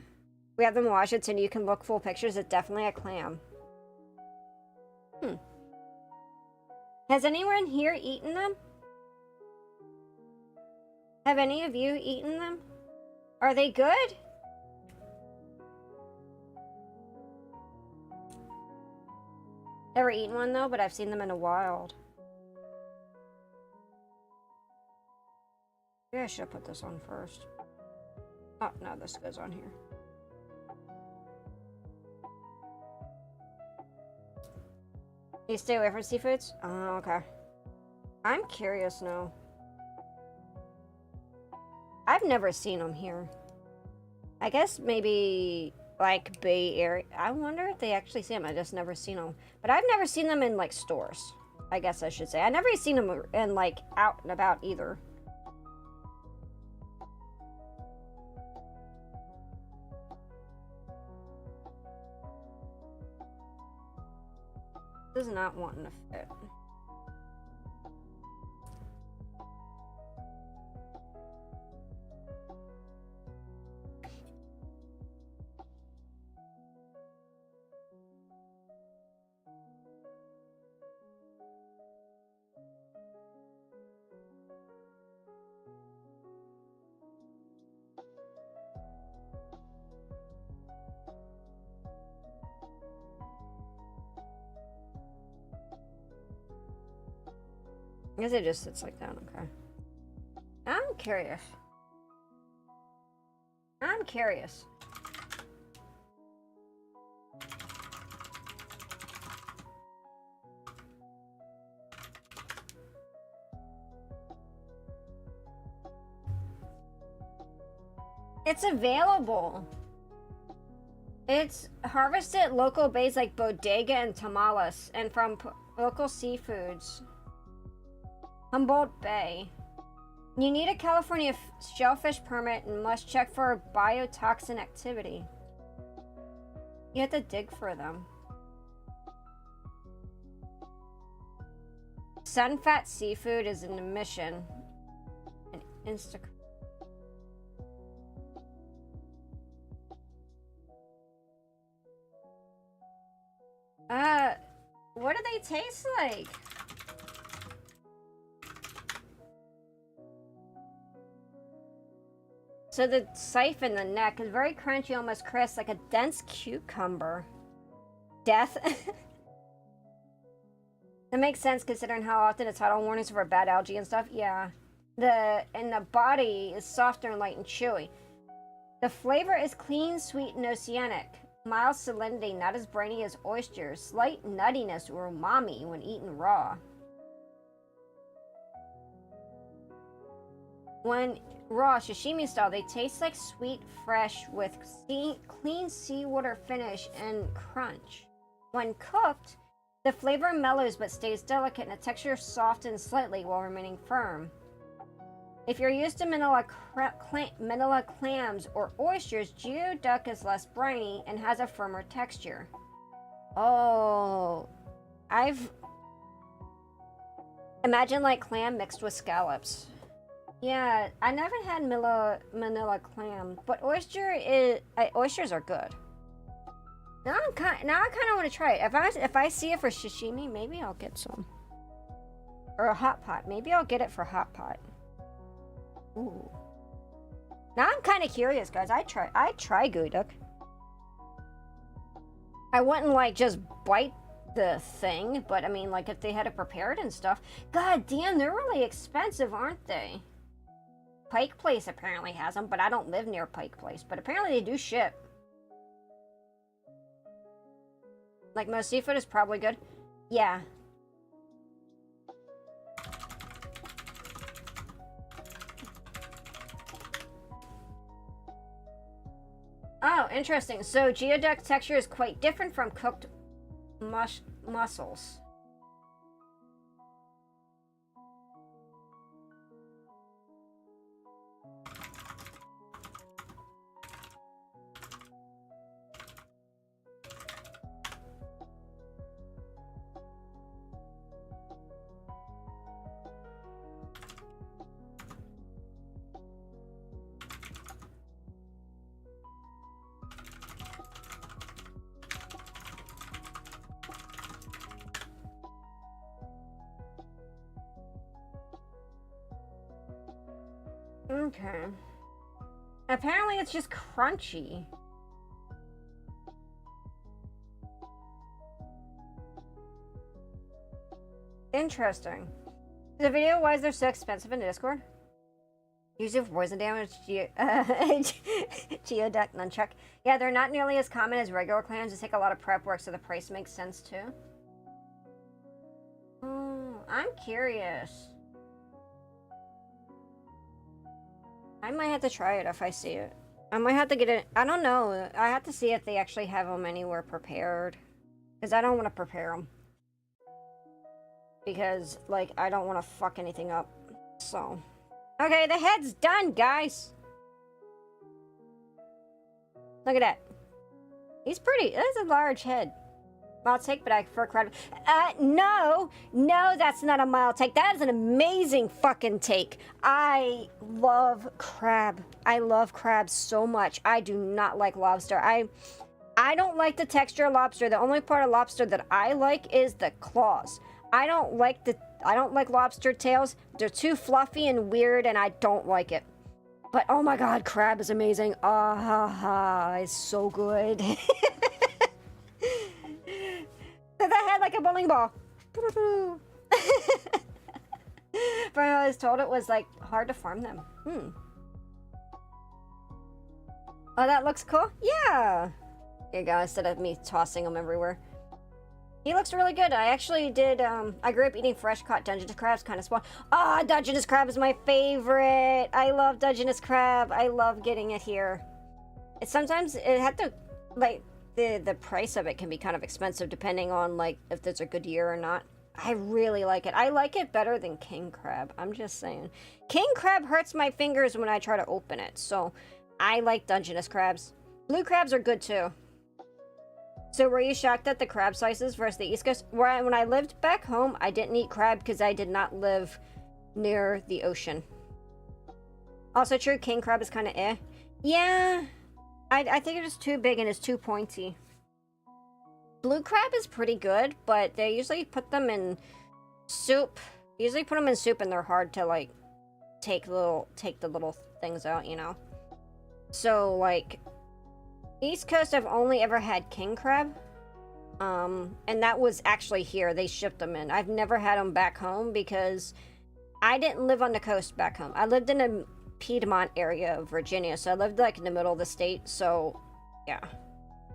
We have them in Washington. You can look full pictures. It's definitely a clam. Has anyone here eaten them? Have any of you eaten them? Are they good? Never eaten one though, but I've seen them in the wild. Maybe I should have put this on first. Oh, no, this goes on here. You stay away from seafoods? Oh, okay. I'm curious now. I've never seen them here. I guess maybe like Bay Area. I wonder if they actually see them. I just never seen them. But I've never seen them in like stores. I guess I should say. I've never seen them in like out and about either. This is not wanting to fit. I guess it just sits like that, okay. I'm curious. I'm curious. It's available. It's harvested at local bays like Bodega and Tamales, and from local seafoods. Humboldt Bay. You need a California shellfish permit and must check for biotoxin activity. You have to dig for them. Sunfat seafood is an emission. An Instacart. What do they taste like? So the siphon, the neck, is very crunchy, almost crisp, like a dense cucumber. Death? That makes sense considering how often it's title warnings for bad algae and stuff. Yeah. And the body is softer and light and chewy. The flavor is clean, sweet, and oceanic. Mild salinity, not as brainy as oysters. Slight nuttiness or umami when eaten raw. When raw, sashimi style, they taste like sweet, fresh, with clean seawater finish and crunch. When cooked, the flavor mellows but stays delicate and the texture softens slightly while remaining firm. If you're used to Manila clams or oysters, geoduck is less briny and has a firmer texture. Oh, imagine like clam mixed with scallops. Yeah, I never had Manila clam, but oysters are good. Now I kind of want to try it. If I see it for sashimi, maybe I'll get some. Or a hot pot. Maybe I'll get it for hot pot. Ooh. Now I'm kind of curious, guys. I try geoduck. I wouldn't like just bite the thing, but I mean, like if they had it prepared and stuff. God damn, they're really expensive, aren't they? Pike Place apparently has them, but I don't live near Pike Place. But apparently they do ship. Like most seafood is probably good. Yeah. Oh, interesting. So geoduck texture is quite different from cooked mussels. Okay. Apparently it's just crunchy. Interesting. The video, why is they're so expensive in Discord? Usually for poison damage, geoduck nunchuck. Yeah, they're not nearly as common as regular clams. They take a lot of prep work, so the price makes sense too. I'm curious. I might have to try it if I see it. I might have to get it. I don't know. I have to see if they actually have them anywhere prepared. Because I don't want to prepare them. Because, like, I don't want to fuck anything up. So. Okay, the head's done, guys. Look at that. He's pretty. That's a large head. Mild take, but I prefer crab. No, that's not a mild take. That is an amazing fucking take. I love crab. I love crab so much. I do not like lobster. I don't like the texture of lobster. The only part of lobster that I like is the claws. I don't like lobster tails. They're too fluffy and weird, and I don't like it. But oh my god, crab is amazing. Ah ha ha, it's so good. That had like a bowling ball. But I was told it was like hard to farm them. Oh, that looks cool. Yeah. Here you go. Instead of me tossing them everywhere. He looks really good. I actually did. I grew up eating fresh caught Dungeness crabs, kind of small. Ah, Dungeness crab is my favorite. I love Dungeness crab. I love getting it here. Sometimes it had to like. The price of it can be kind of expensive depending on like if it's a good year or not. I really like it. I like it better than king crab. I'm just saying. King crab hurts my fingers when I try to open it. So I like Dungeness crabs. Blue crabs are good too. So were you shocked at the crab sizes versus the East Coast? When I lived back home, I didn't eat crab because I did not live near the ocean. Also true, king crab is kind of eh. Yeah. I think it's too big and it's too pointy. Blue crab is pretty good, but they usually put them in soup. Usually put them in soup and they're hard to like take the little things out, you know. So like East Coast, I've only ever had king crab. And that was actually here. They shipped them in. I've never had them back home because I didn't live on the coast back home. I lived in a Piedmont area of Virginia, so I lived like in the middle of the state. So yeah,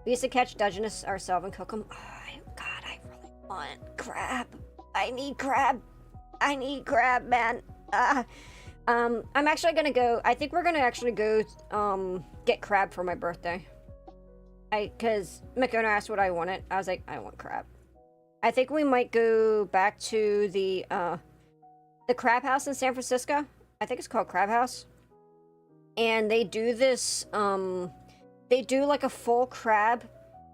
we used to catch Dungeness ourselves and cook them. Oh, God, I really want crab. I need crab, man. I'm actually gonna go, I think we're gonna actually go, get crab for my birthday. Cause McKenna asked what I wanted. I was like, I want crab. I think we might go back to the crab house in San Francisco. I think it's called Crab House. And they do this, they do like a full crab,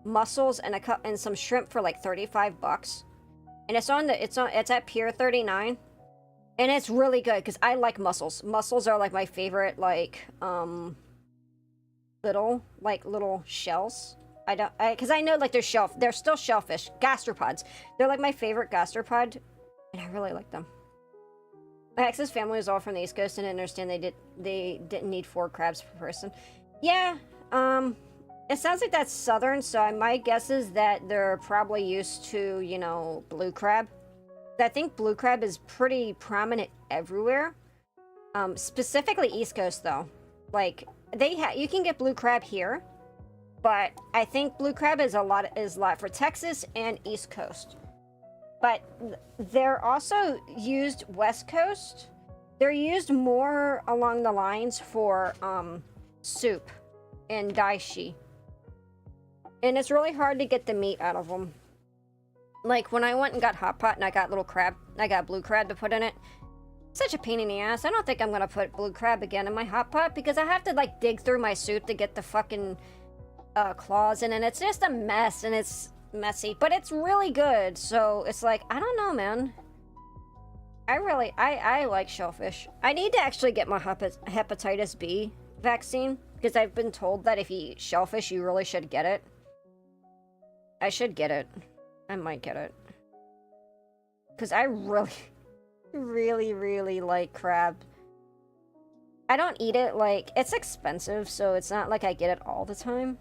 mussels, and and some shrimp for like $35. And it's at Pier 39. And it's really good because I like mussels. Mussels are like my favorite, like, little shells. Because I know like they're still shellfish, gastropods. They're like my favorite gastropod, and I really like them. My ex's family was all from the East Coast and didn't understand they didn't need 4 crabs per person. Yeah, it sounds like that's southern, so my guess is that they're probably used to, you know, blue crab. I think blue crab is pretty prominent everywhere. Specifically East Coast though. Like you can get blue crab here, but I think blue crab is a lot for Texas and East Coast. But they're also used West Coast. They're used more along the lines for soup and daishi. And it's really hard to get the meat out of them. Like when I went and got hot pot and I got blue crab to put in it. Such a pain in the ass. I don't think I'm gonna put blue crab again in my hot pot because I have to like dig through my soup to get the fucking claws in, and it's just a mess and it's messy, but it's really good. So it's like, I don't know, man. I like shellfish. I need to actually get my hepatitis B vaccine because I've been told that if you eat shellfish, you really should get it. I should get it. I might get it. Because I really like crab. I don't eat it, like, it's expensive, so it's not like I get it all the time.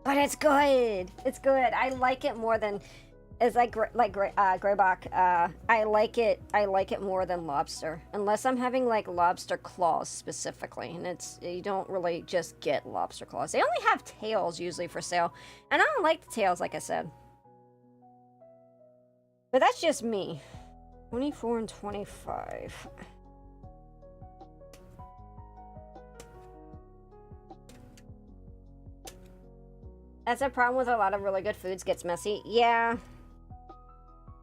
But it's good. It's good. I like it more than, it's like Greybach. I like it more than lobster, unless I'm having like lobster claws specifically, and you don't really just get lobster claws. They only have tails usually for sale, and I don't like the tails, like I said. But that's just me. 24 and 25. That's a problem with a lot of really good foods, gets messy. Yeah.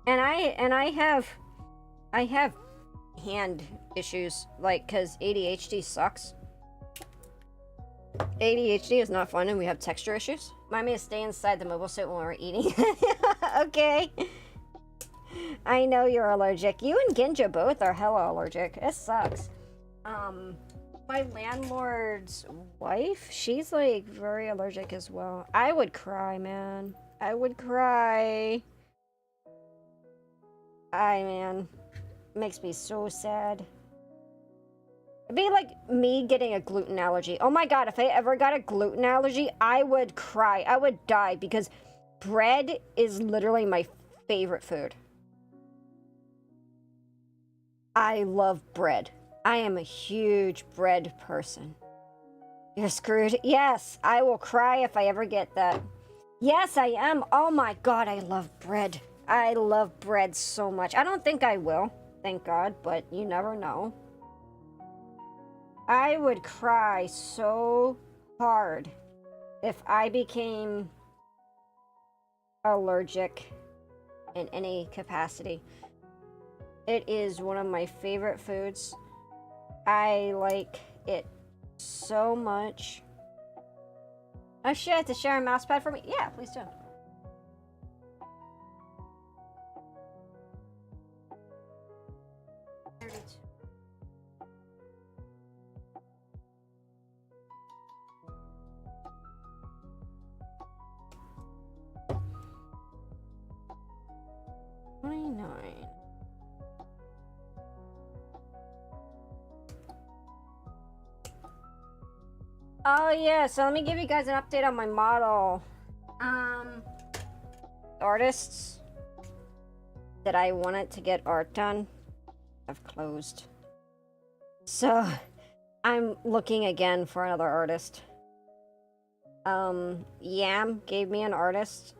And I have hand issues, like, cause ADHD sucks. ADHD is not fun and we have texture issues. Remind me to stay inside the mobile suit when we're eating. Okay. I know you're allergic. You and Ginja both are hella allergic. It sucks. My landlord's wife, she's like very allergic as well. I would cry, man. I would cry. Man. Makes me so sad. It'd be like me getting a gluten allergy. Oh my god, if I ever got a gluten allergy, I would cry. I would die because bread is literally my favorite food. I love bread. I am a huge bread person. You're screwed? Yes, I will cry if I ever get that. Yes, I am. Oh my god, I love bread. I love bread so much. I don't think I will, thank God, but you never know. I would cry so hard if I became allergic in any capacity. It is one of my favorite foods. I like it so much. Oh shit, to share a mouse pad for me? Yeah, please do. Oh yeah, so let me give you guys an update on my model. Artists that I wanted to get art done have closed. So I'm looking again for another artist. Yam gave me an artist.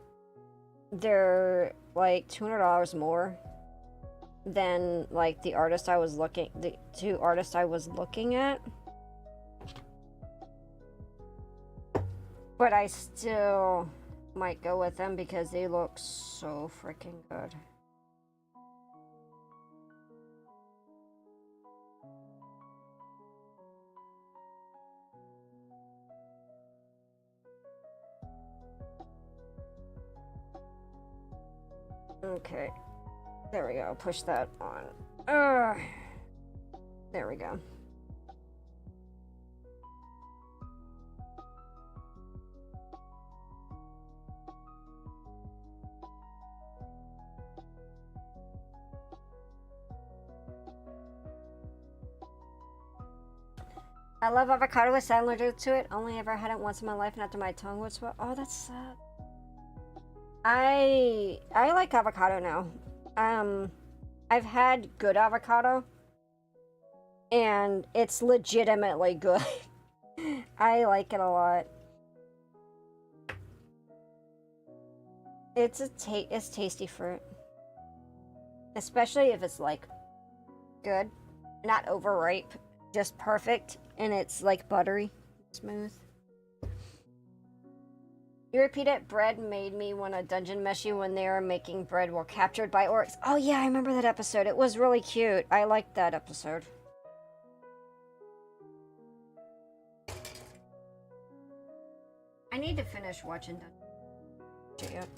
They're like $200 more than like the two artists I was looking at. But I still might go with them because they look so freaking good. Okay, there we go. Push that on. There we go. I love avocado with I'm allergic to it. Only ever had it once in my life, and after my tongue would swell. Oh, that's sad. I like avocado now. I've had good avocado, and it's legitimately good. I like it a lot. It's tasty fruit, especially if it's like good, not overripe, just perfect, and it's like buttery, smooth. You repeat it. Bread made me want to dungeon mesh you when they were making bread while captured by orcs. Oh yeah, I remember that episode. It was really cute. I liked that episode. I need to finish watching that yet.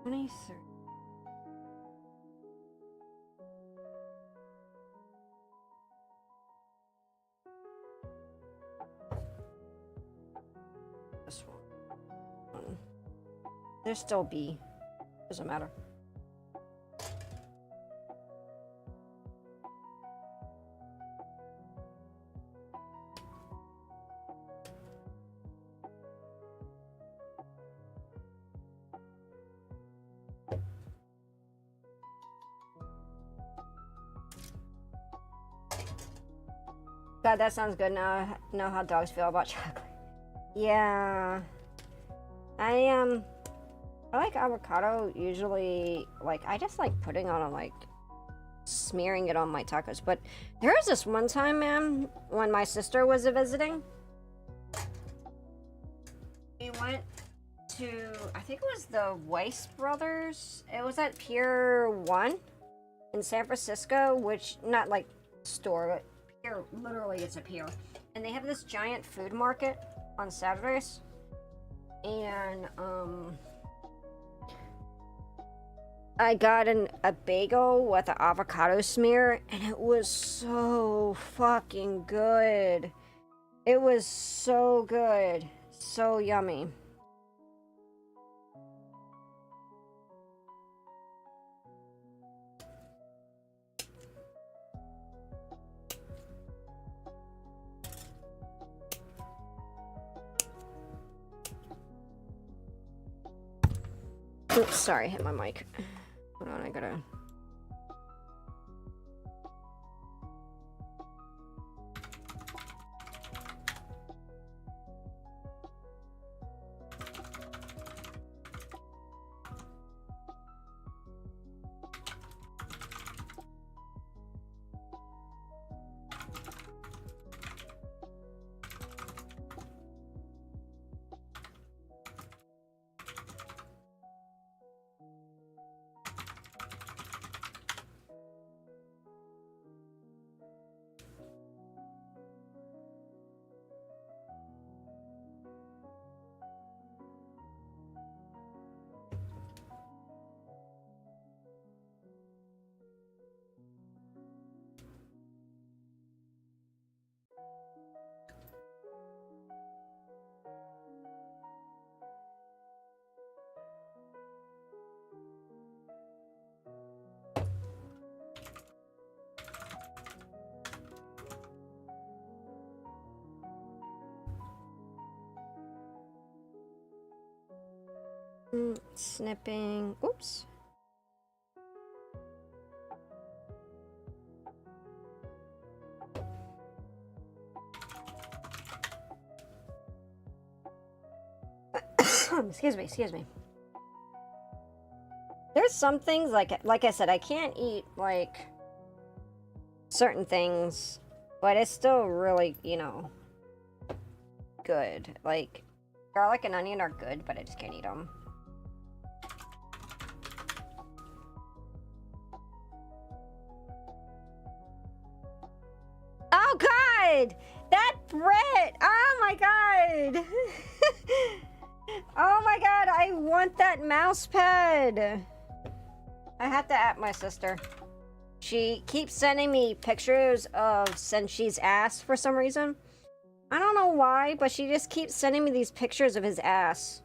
23. This one. There's still B. Doesn't matter. God, that sounds good. Now I know how dogs feel about chocolate. Yeah. I like avocado usually. Like, I just like putting on like smearing it on my tacos. But there was this one time, man, when my sister was visiting. We went to, I think it was the Weiss Brothers. It was at Pier 1 in San Francisco, which, not like store, but pier, literally it's a pier. And they have this giant food market on Saturdays. And, I got a bagel with an avocado smear, and it was so fucking good. It was so good. So yummy. Oops, sorry, hit my mic. Hold on, I gotta... Snipping. Oops. Excuse me. some things, like I said, I can't eat, like, certain things, but it's still really, you know, good. Like, garlic and onion are good, but I just can't eat them. Oh, God! That Brit! Oh, my God! Oh, my God, I want that mouse pad! I have to at my sister. She keeps sending me pictures of Senshi's ass for some reason. I don't know why, but she just keeps sending me these pictures of his ass.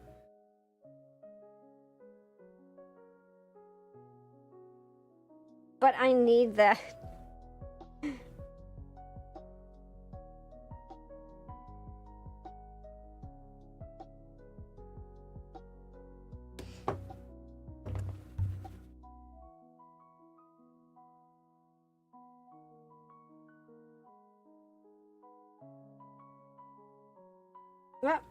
But I need that. Yep.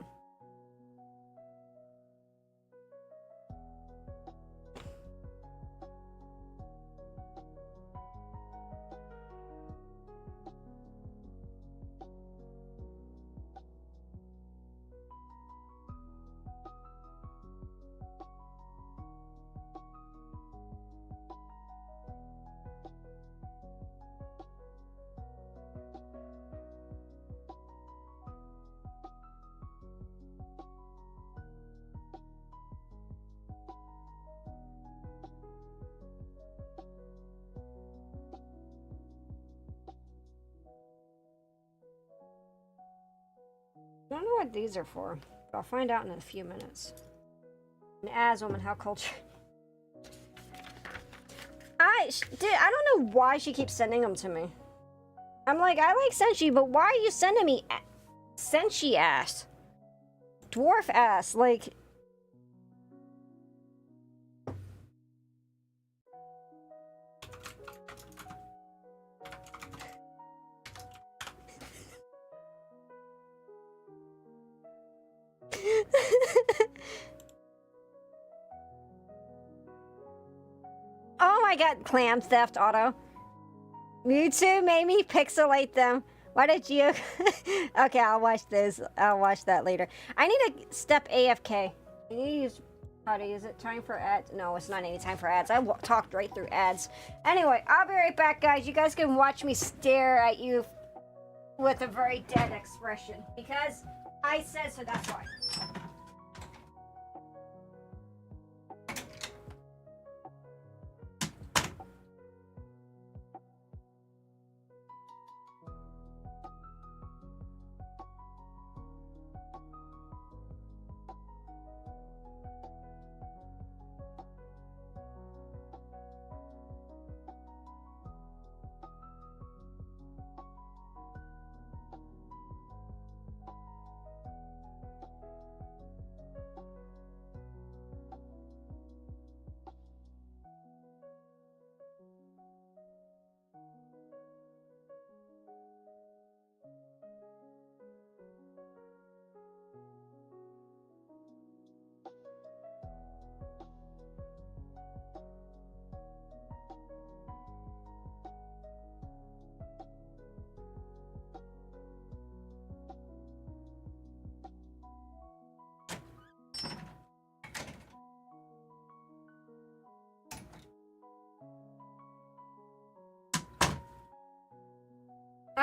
I don't know what these are for, but I'll find out in a few minutes. An as woman, how culture. I don't know why she keeps sending them to me. I'm like, I like Senshi, but why are you sending me Senshi ass? Dwarf ass, like. Oh my God, clam theft auto. Mewtwo made me pixelate them. Why did you? Okay, I'll watch this. I'll watch that later. I need to step AFK. I need to use how to use it. Time for ads. No, it's not any time for ads. I talked right through ads. Anyway, I'll be right back, guys. You guys can watch me stare at you with a very dead expression because I said so. That's why.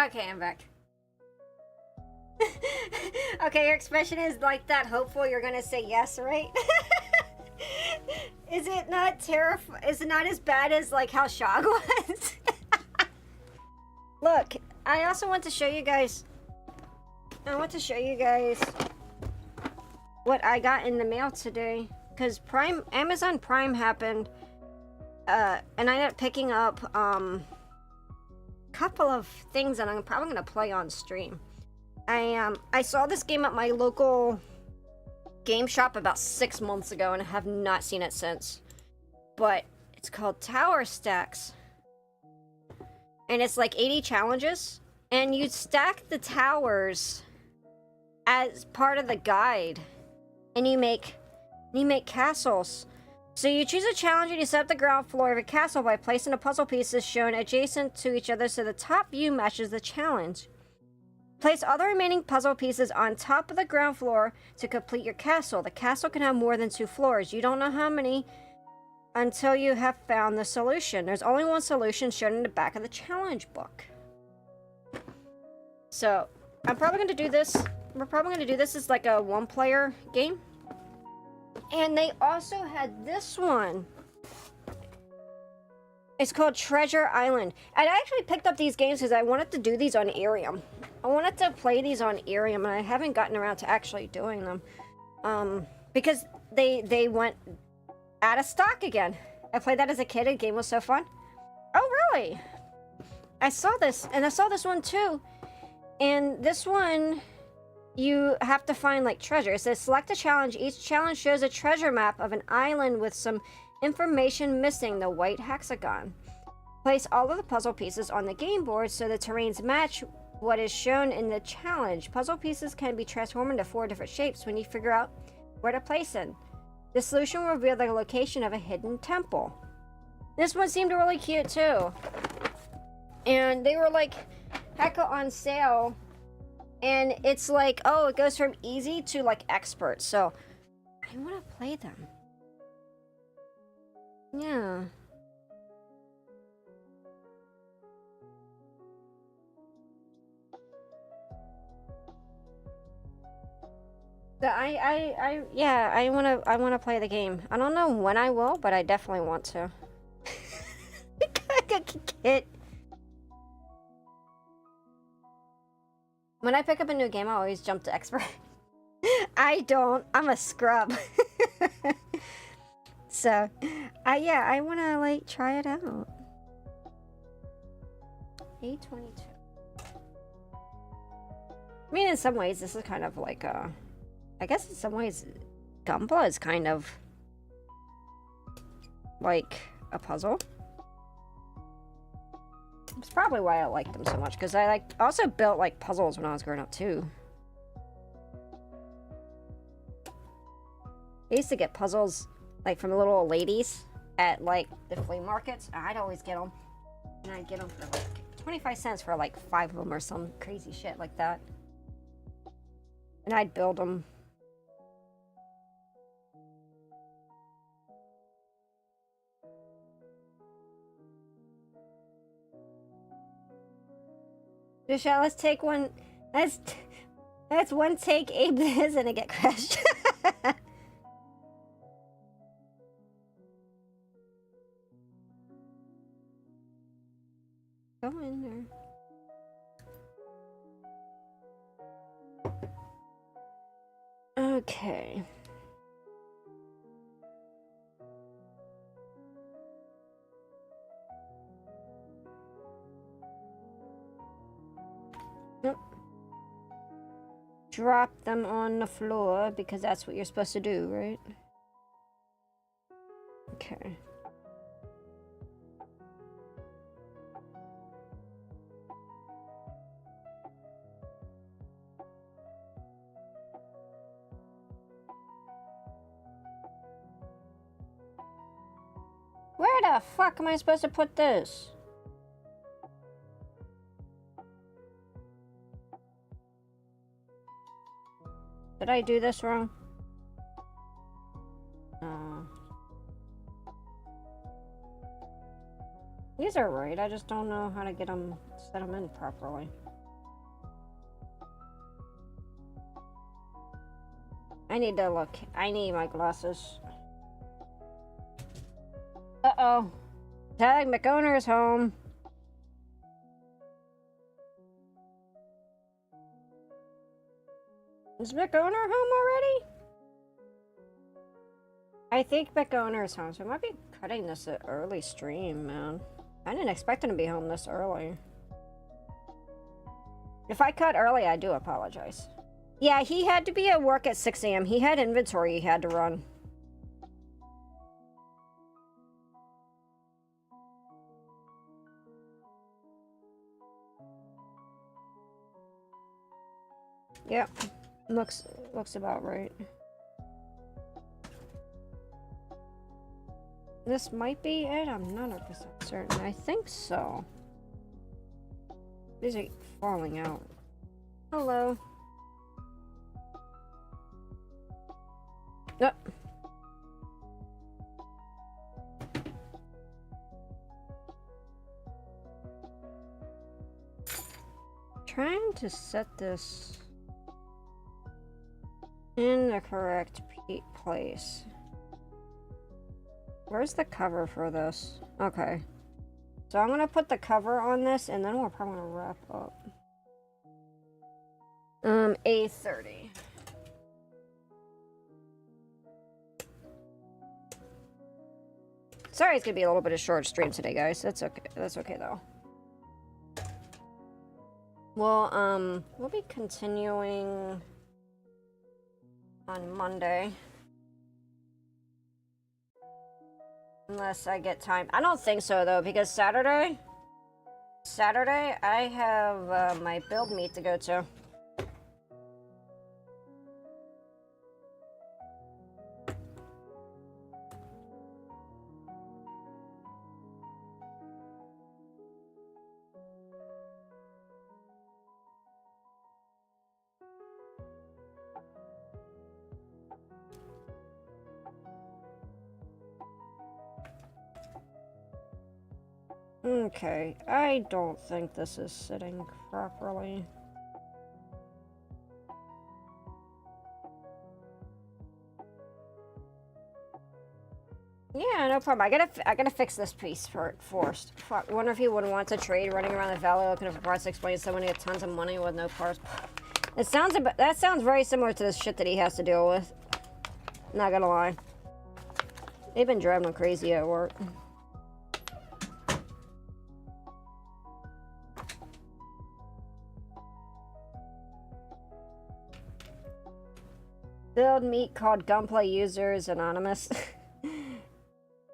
Okay, I'm back. Okay, your expression is like that. Hopeful you're gonna say yes, right? Is it not terrifying? Is it not as bad as like how Shog was? Look, I also want to show you guys. I want to show you guys what I got in the mail today, because Amazon Prime happened, and I ended up picking up couple of things that I'm probably gonna play on stream. I saw this game at my local game shop about 6 months ago and I have not seen it since. But it's called Tower Stacks. And it's like 80 challenges. And you stack the towers as part of the guide. And you make castles. So you choose a challenge and you set up the ground floor of a castle by placing the puzzle pieces shown adjacent to each other so the top view matches the challenge. Place all the remaining puzzle pieces on top of the ground floor to complete your castle. The castle can have more than 2 floors. You don't know how many until you have found the solution. There's only one solution shown in the back of the challenge book. So I'm probably going to do this. We're probably going to do this as like a 1-player game. And they also had this one. It's called Treasure Island. And I actually picked up these games because I wanted to do these on Arium. I wanted to play these on Arium, and I haven't gotten around to actually doing them. Because they went out of stock again. I played that as a kid. The game was so fun. Oh, really? I saw this, and I saw this one too. And this one, you have to find like treasure. It says select a challenge. Each challenge shows a treasure map of an island with some information missing the white hexagon. Place all of the puzzle pieces on the game board so the terrains match what is shown in the challenge. Puzzle pieces can be transformed into 4 different shapes when you figure out where to place them. The solution will reveal the location of a hidden temple. This one seemed really cute too. And they were like hecka on sale. And it's like, oh, it goes from easy to like expert. So I want to play them. Yeah. So I wanna play the game. I don't know when I will, but I definitely want to. Kit. When I pick up a new game, I always jump to expert. I don't. I'm a scrub. So, yeah, I wanna like try it out. 822. I mean, in some ways, this is kind of like a. I guess in some ways, Gunpla is kind of like a puzzle. It's probably why I like them so much, because I also built like puzzles when I was growing up too. I used to get puzzles like from little old ladies at like the flea markets. I'd always get them, and I'd get them for like 25 cents for like 5 of them or some crazy shit like that. And I'd build them. Michelle, let's take one. That's one take. Abe this and it get crashed. Go in there. Okay. Nope. Drop them on the floor because that's what you're supposed to do, right? Okay. Where the fuck am I supposed to put this? Did I do this wrong? These are right, I just don't know how to get them, set them in properly. I need to look. I need my glasses. Uh-oh. Tag McOwner's home. Is McOwner home already? I think McOwner's home, so I might be cutting this at early stream, man. I didn't expect him to be home this early. If I cut early, I do apologize. Yeah, he had to be at work at 6 a.m. He had inventory he had to run. Yep. Looks about right. This might be it. I'm not 100% certain. I think so. These are falling out. Hello. Yep. Trying to set this in the correct place. Where's the cover for this? Okay. So I'm gonna put the cover on this and then we're probably gonna wrap up. A30. Sorry it's gonna be a little bit of short stream today, guys. That's okay. That's okay though. Well, we'll be continuing on Monday. Unless I get time. I don't think so though, because Saturday I have my build meet to go to. Okay, I don't think this is sitting properly. Yeah, no problem. I gotta fix this piece first. Fuck, wonder if he would want to trade running around the valley looking for parts to explain someone to get tons of money with no parts. That sounds very similar to the shit that he has to deal with. Not gonna lie. They've been driving him crazy at work. Build meet called Gunpla users anonymous.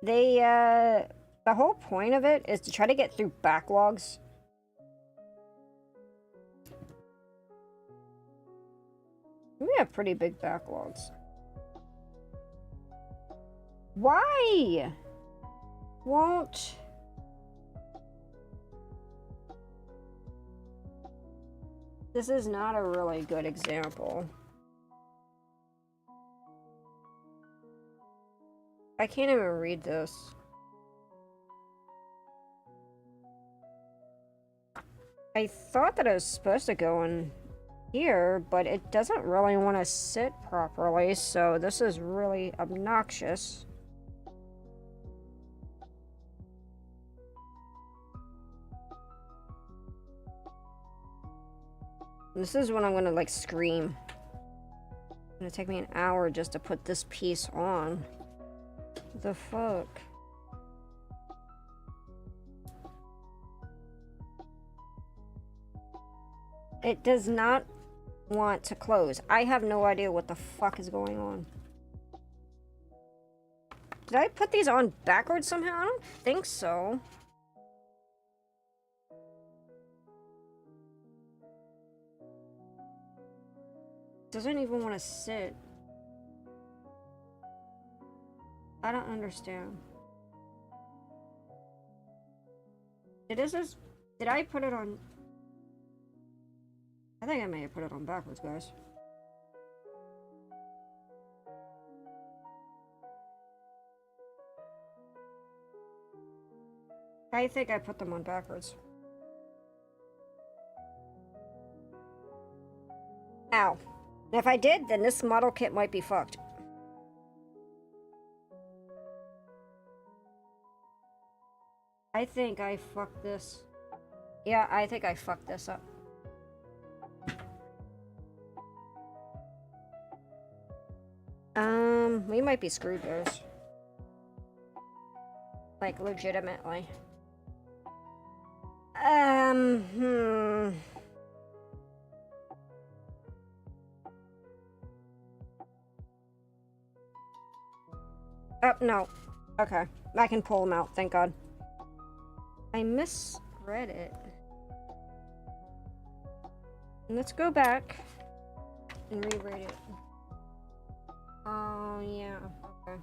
The whole point of it is to try to get through backlogs. We have pretty big backlogs. Why won't... This is not a really good example. I can't even read this. I thought that it was supposed to go in here, but it doesn't really want to sit properly, so this is really obnoxious. This is when I'm gonna like scream. It's gonna take me an hour just to put this piece on. The fuck? It does not want to close. I have no idea what the fuck is going on. Did I put these on backwards somehow? I don't think so. Doesn't even want to sit. I don't understand. Did I put it on? I think I may have put it on backwards, guys. I think I put them on backwards. Ow. If I did, then this model kit might be fucked. I think I fucked this. Yeah, I think I fucked this up. We might be screwed, guys. Like, legitimately. Oh, no. Okay. I can pull them out, thank God. I misread it. Let's go back and reread it. Oh, yeah. Okay.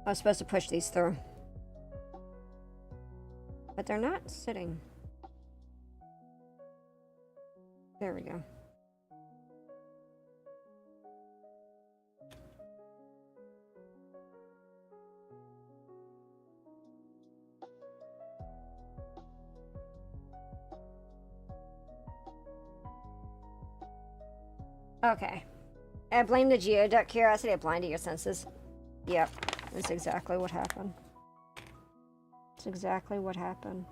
I was supposed to push these through. But they're not sitting. There we go. Okay. I blame the geoduck curiosity. I blinded your senses. Yep. That's exactly what happened. That's exactly what happened.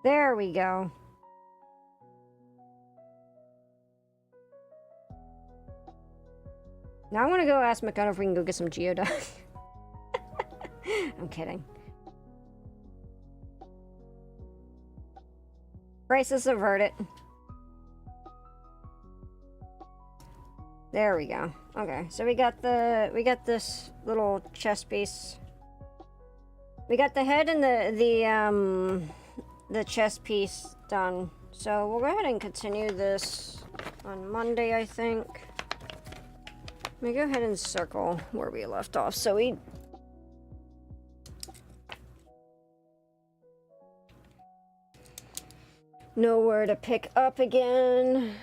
There we go. Now I want to go ask McConnell if we can go get some geoduck. I'm kidding. Crisis averted. There we go. Okay, so we got this little chest piece. We got the head and the chest piece done. So we'll go ahead and continue this on Monday, I think. Let me go ahead and circle where we left off. So we know where to pick up again.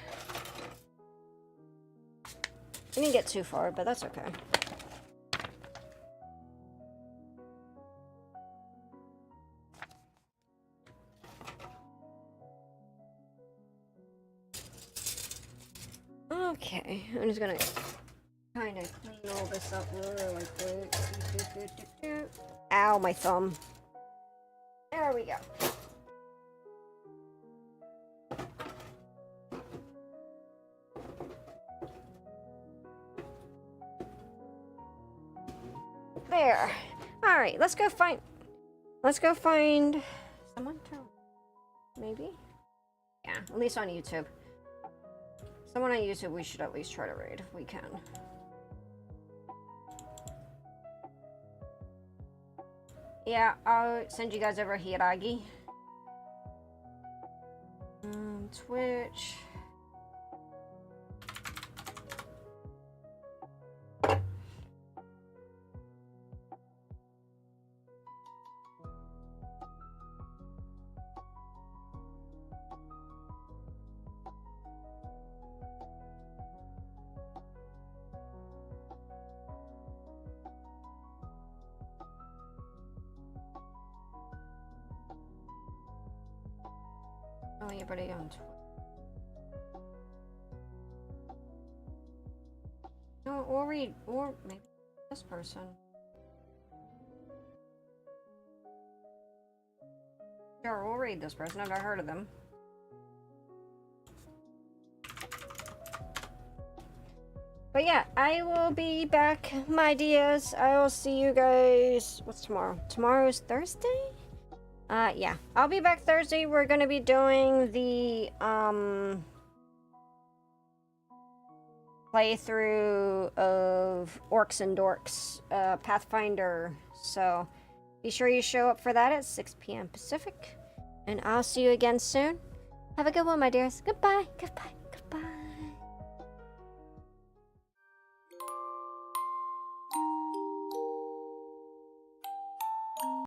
I didn't get too far, but that's okay. Okay, I'm just gonna kind of clean all this up really quick. Ow, my thumb. There we go. There. All right, let's go find someone to, maybe? Yeah, at least on YouTube. Someone on YouTube we should at least try to raid if we can. Yeah, I'll send you guys over Hiragi. Twitch. Oh, anybody on Twitch? No, or read, or maybe this person. Sure, we'll read this person. I've never heard of them. But yeah, I will be back, my dears. I will see you guys. What's tomorrow? Tomorrow's Thursday? Yeah. I'll be back Thursday. We're gonna be doing the, playthrough of Orcs and Dorks, Pathfinder. So, be sure you show up for that at 6 p.m. Pacific. And I'll see you again soon. Have a good one, my dears. Goodbye. Goodbye.